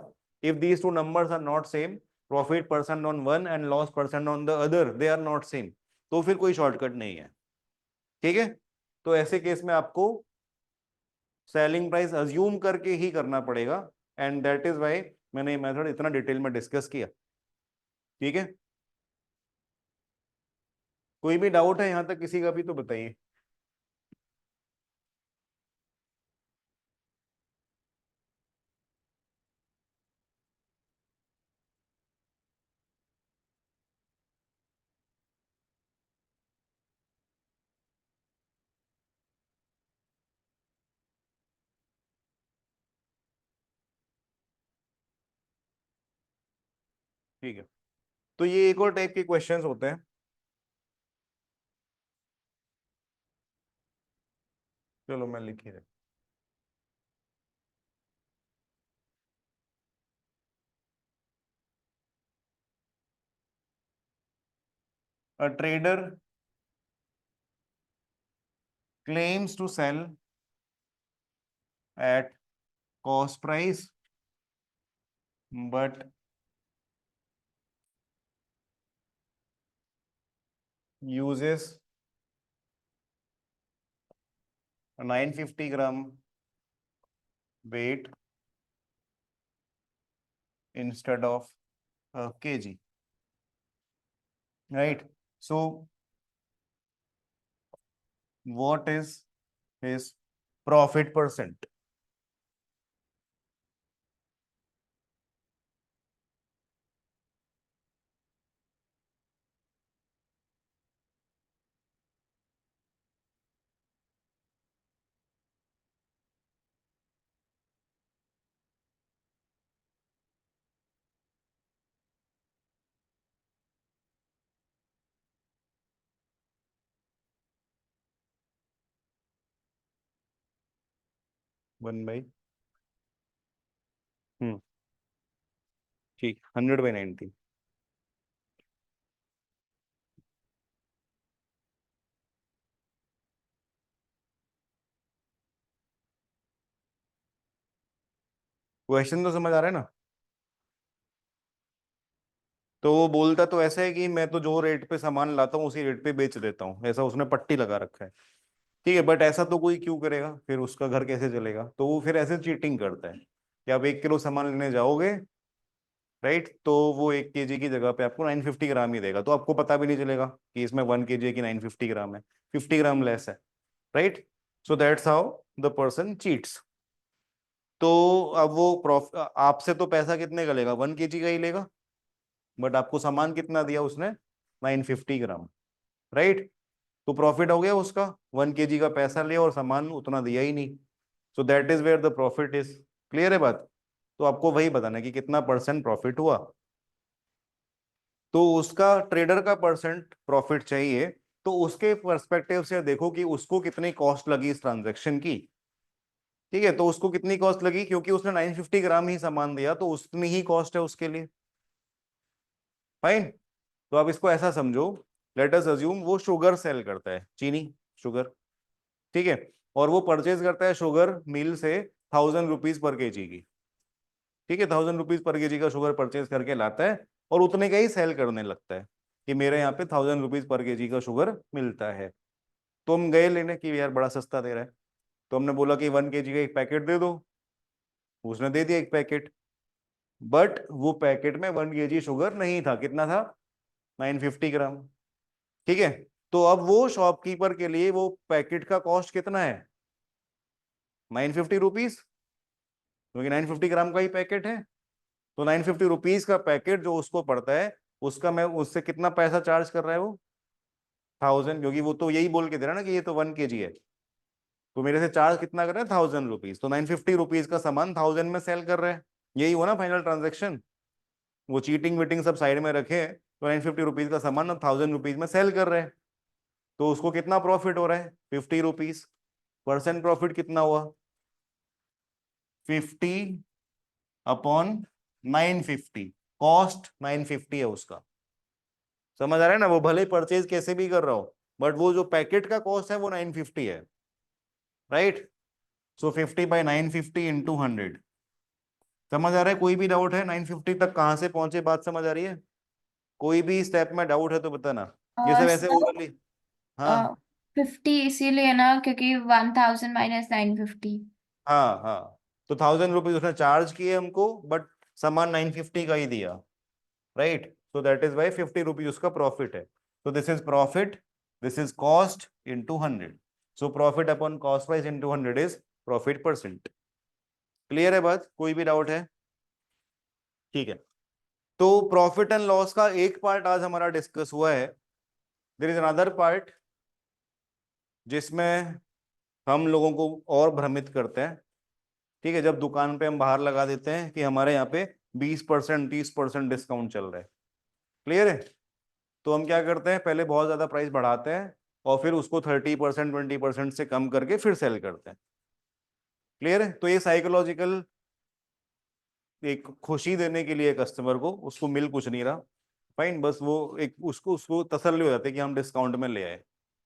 If these two numbers are not same, profit percent on one and loss percent on the other, they are not same, तो फिर कोई शॉर्टकट नहीं है. ठीक है. तो ऐसे केस में आपको सेलिंग प्राइस अज्यूम करके ही करना पड़ेगा, एंड दैट इज वाई मैंने ये मेथड इतना डिटेल में डिस्कस किया. ठीक है. कोई भी डाउट है यहां तक किसी का भी तो बताइए. ठीक है. तो ये एक और टाइप के क्वेश्चंस होते हैं. चलो मैं लिख ही रहा. A trader claims to sell at cost price but uses a 950-gram weight instead of a kg, right? So what is his profit percent? One by ठीक 100/90. क्वेश्चन तो समझ आ रहा है ना. तो वो बोलता तो ऐसा है कि मैं तो जो रेट पे सामान लाता हूँ उसी रेट पे बेच देता हूँ, ऐसा उसने पट्टी लगा रखा है. ठीक है. बट ऐसा तो कोई क्यों करेगा, फिर उसका घर कैसे चलेगा? तो वो फिर ऐसे चीटिंग करता है कि आप 1 किलो सामान लेने जाओगे, राइट, तो वो 1 kg की जगह पे आपको 950 ग्राम ही देगा, तो आपको पता भी नहीं चलेगा कि इसमें 1 kg की 950 ग्राम है, 50 ग्राम लेस है, right. So that's how the person cheats. तो अब वो आपसे तो पैसा कितने का लेगा? 1 kg का ही लेगा, बट आपको सामान कितना दिया उसने? 950 ग्राम, राइट. तो प्रॉफिट हो गया उसका, 1 kg का पैसा लिया और सामान उतना दिया ही नहीं। So that is where the profit is. Clear है बात? तो आपको वही बताना है कि कितना परसेंट प्रॉफिट हुआ। तो उसका ट्रेडर का परसेंट प्रॉफिट चाहिए, तो उसके पर्सपेक्टिव से देखो कि उसको कितनी कॉस्ट लगी इस ट्रांजैक्शन की। ठीक है, तो उसको कितनी कॉस्ट लगी, क्योंकि उसने 950 ग्राम ही सामान दिया तो उतनी ही कॉस्ट है उसके लिए। फाइन। तो आप इसको ऐसा समझो, लेट अस अज्यूम वो शुगर सेल करता है, चीनी, शुगर। ठीक है, और वो परचेज करता है शुगर मिल से 1000 रुपीज पर केजी की। ठीक है, 1000 रुपीज पर केजी का शुगर परचेज करके लाता है और उतने का ही सेल करने लगता है कि मेरे यहाँ पे 1000 रुपीज पर केजी का शुगर मिलता है। तो हम गए लेने की यार बड़ा सस्ता दे रहा है, तो हमने बोला कि 1 kg का एक पैकेट दे दो। उसने दे दिया एक पैकेट, बट वो पैकेट में 1 kg शुगर नहीं था। कितना था? 950 ग्राम। ठीक है, तो अब वो शॉपकीपर के लिए वो पैकेट का कॉस्ट कितना है? 950 रुपीज, क्योंकि 950 ग्राम का ही पैकेट है। तो 950 रुपीज का पैकेट जो उसको पड़ता है, उसका मैं उससे कितना पैसा चार्ज कर रहा है वो? 1000, क्योंकि वो तो यही बोल के दे रहा है ना कि ये तो 1 kg है। तो मेरे से चार्ज कितना कर रहा है? 1000 रुपीज। तो 950 रुपीज का सामान 1000 में सेल कर रहे हैं। यही हुआ ना फाइनल ट्रांजेक्शन। वो चीटिंग वीटिंग सब साइड में रखे, तो 950 रुपीज का सामान अब 1000 रुपीज में सेल कर रहे हैं। तो उसको कितना प्रॉफिट हो रहा है? 50 रुपीज। परसेंट प्रॉफिट कितना हुआ? 50/950। कॉस्ट 950 है उसका। समझ आ रहा है ना? वो भले परचेज कैसे भी कर रहा हो, बट वो जो पैकेट का कॉस्ट है वो 950 है। राइट? सो 50/950 इंटू 100। समझ आ रहा है? कोई भी डाउट है? 950 तक कहां से पहुंचे, बात समझ आ रही है? कोई भी स्टेप में डाउट है तो बताना। ये सब ऐसे सर ओरली। हाँ 50 इसीलिए ना क्योंकि 1000 माइनस 950। हाँ हाँ। तो 1000 रुपीज उसने चार्ज किए हमको, बट सामान 950 का ही दिया। Right? So that is why 50 rupees उसका प्रॉफिट है। तो this is profit, this is cost into 100। So profit upon cost price into 100 is profit percent. Clear है बात? कोई भी डाउट है? ठीक है, तो प्रॉफिट एंड लॉस का एक पार्ट आज हमारा डिस्कस हुआ है। देयर इज अनदर पार्ट जिसमें हम लोगों को और भ्रमित करते हैं। ठीक है, जब दुकान पे हम बाहर लगा देते हैं कि हमारे यहाँ पे 20% 30% डिस्काउंट चल रहा है। क्लियर है? तो हम क्या करते हैं, पहले बहुत ज्यादा प्राइस बढ़ाते हैं और फिर उसको 30% 20% से कम करके फिर सेल करते हैं। क्लियर है? तो ये साइकोलॉजिकल एक खुशी देने के लिए कस्टमर को, उसको मिल कुछ नहीं रहा। फाइन, बस वो एक उसको उसको तसल्ली हो जाती है कि हम डिस्काउंट में ले आए।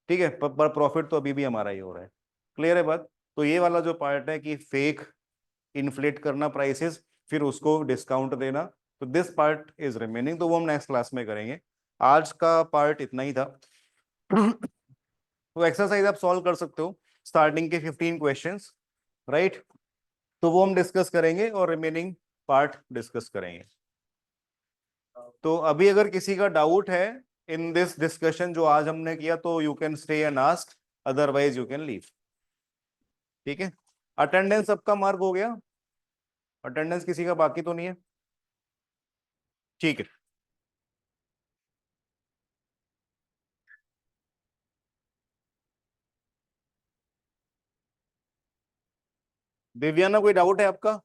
ठीक है, पर प्रॉफिट तो अभी भी हमारा ही हो रहा है। क्लियर है बात? तो ये वाला जो पार्ट है कि फेक इन्फ्लेट करना प्राइसेस, फिर उसको डिस्काउंट देना, तो दिस पार्ट इज रिमेनिंग, तो वो हम नेक्स्ट क्लास में करेंगे। आज का पार्ट इतना ही था। तो एक्सरसाइज आप सॉल्व कर सकते हो, स्टार्टिंग के 15 क्वेश्चंस। राइट? तो वो हम डिस्कस करेंगे और रिमेनिंग पार्ट डिस्कस करेंगे। तो अभी अगर किसी का डाउट है इन दिस डिस्कशन जो आज हमने किया, तो you can stay and ask, otherwise you can leave. ठीक है, अटेंडेंस सबका मार्क हो गया? अटेंडेंस किसी का बाकी तो नहीं है? ठीक है। दिव्याना कोई डाउट है आपका?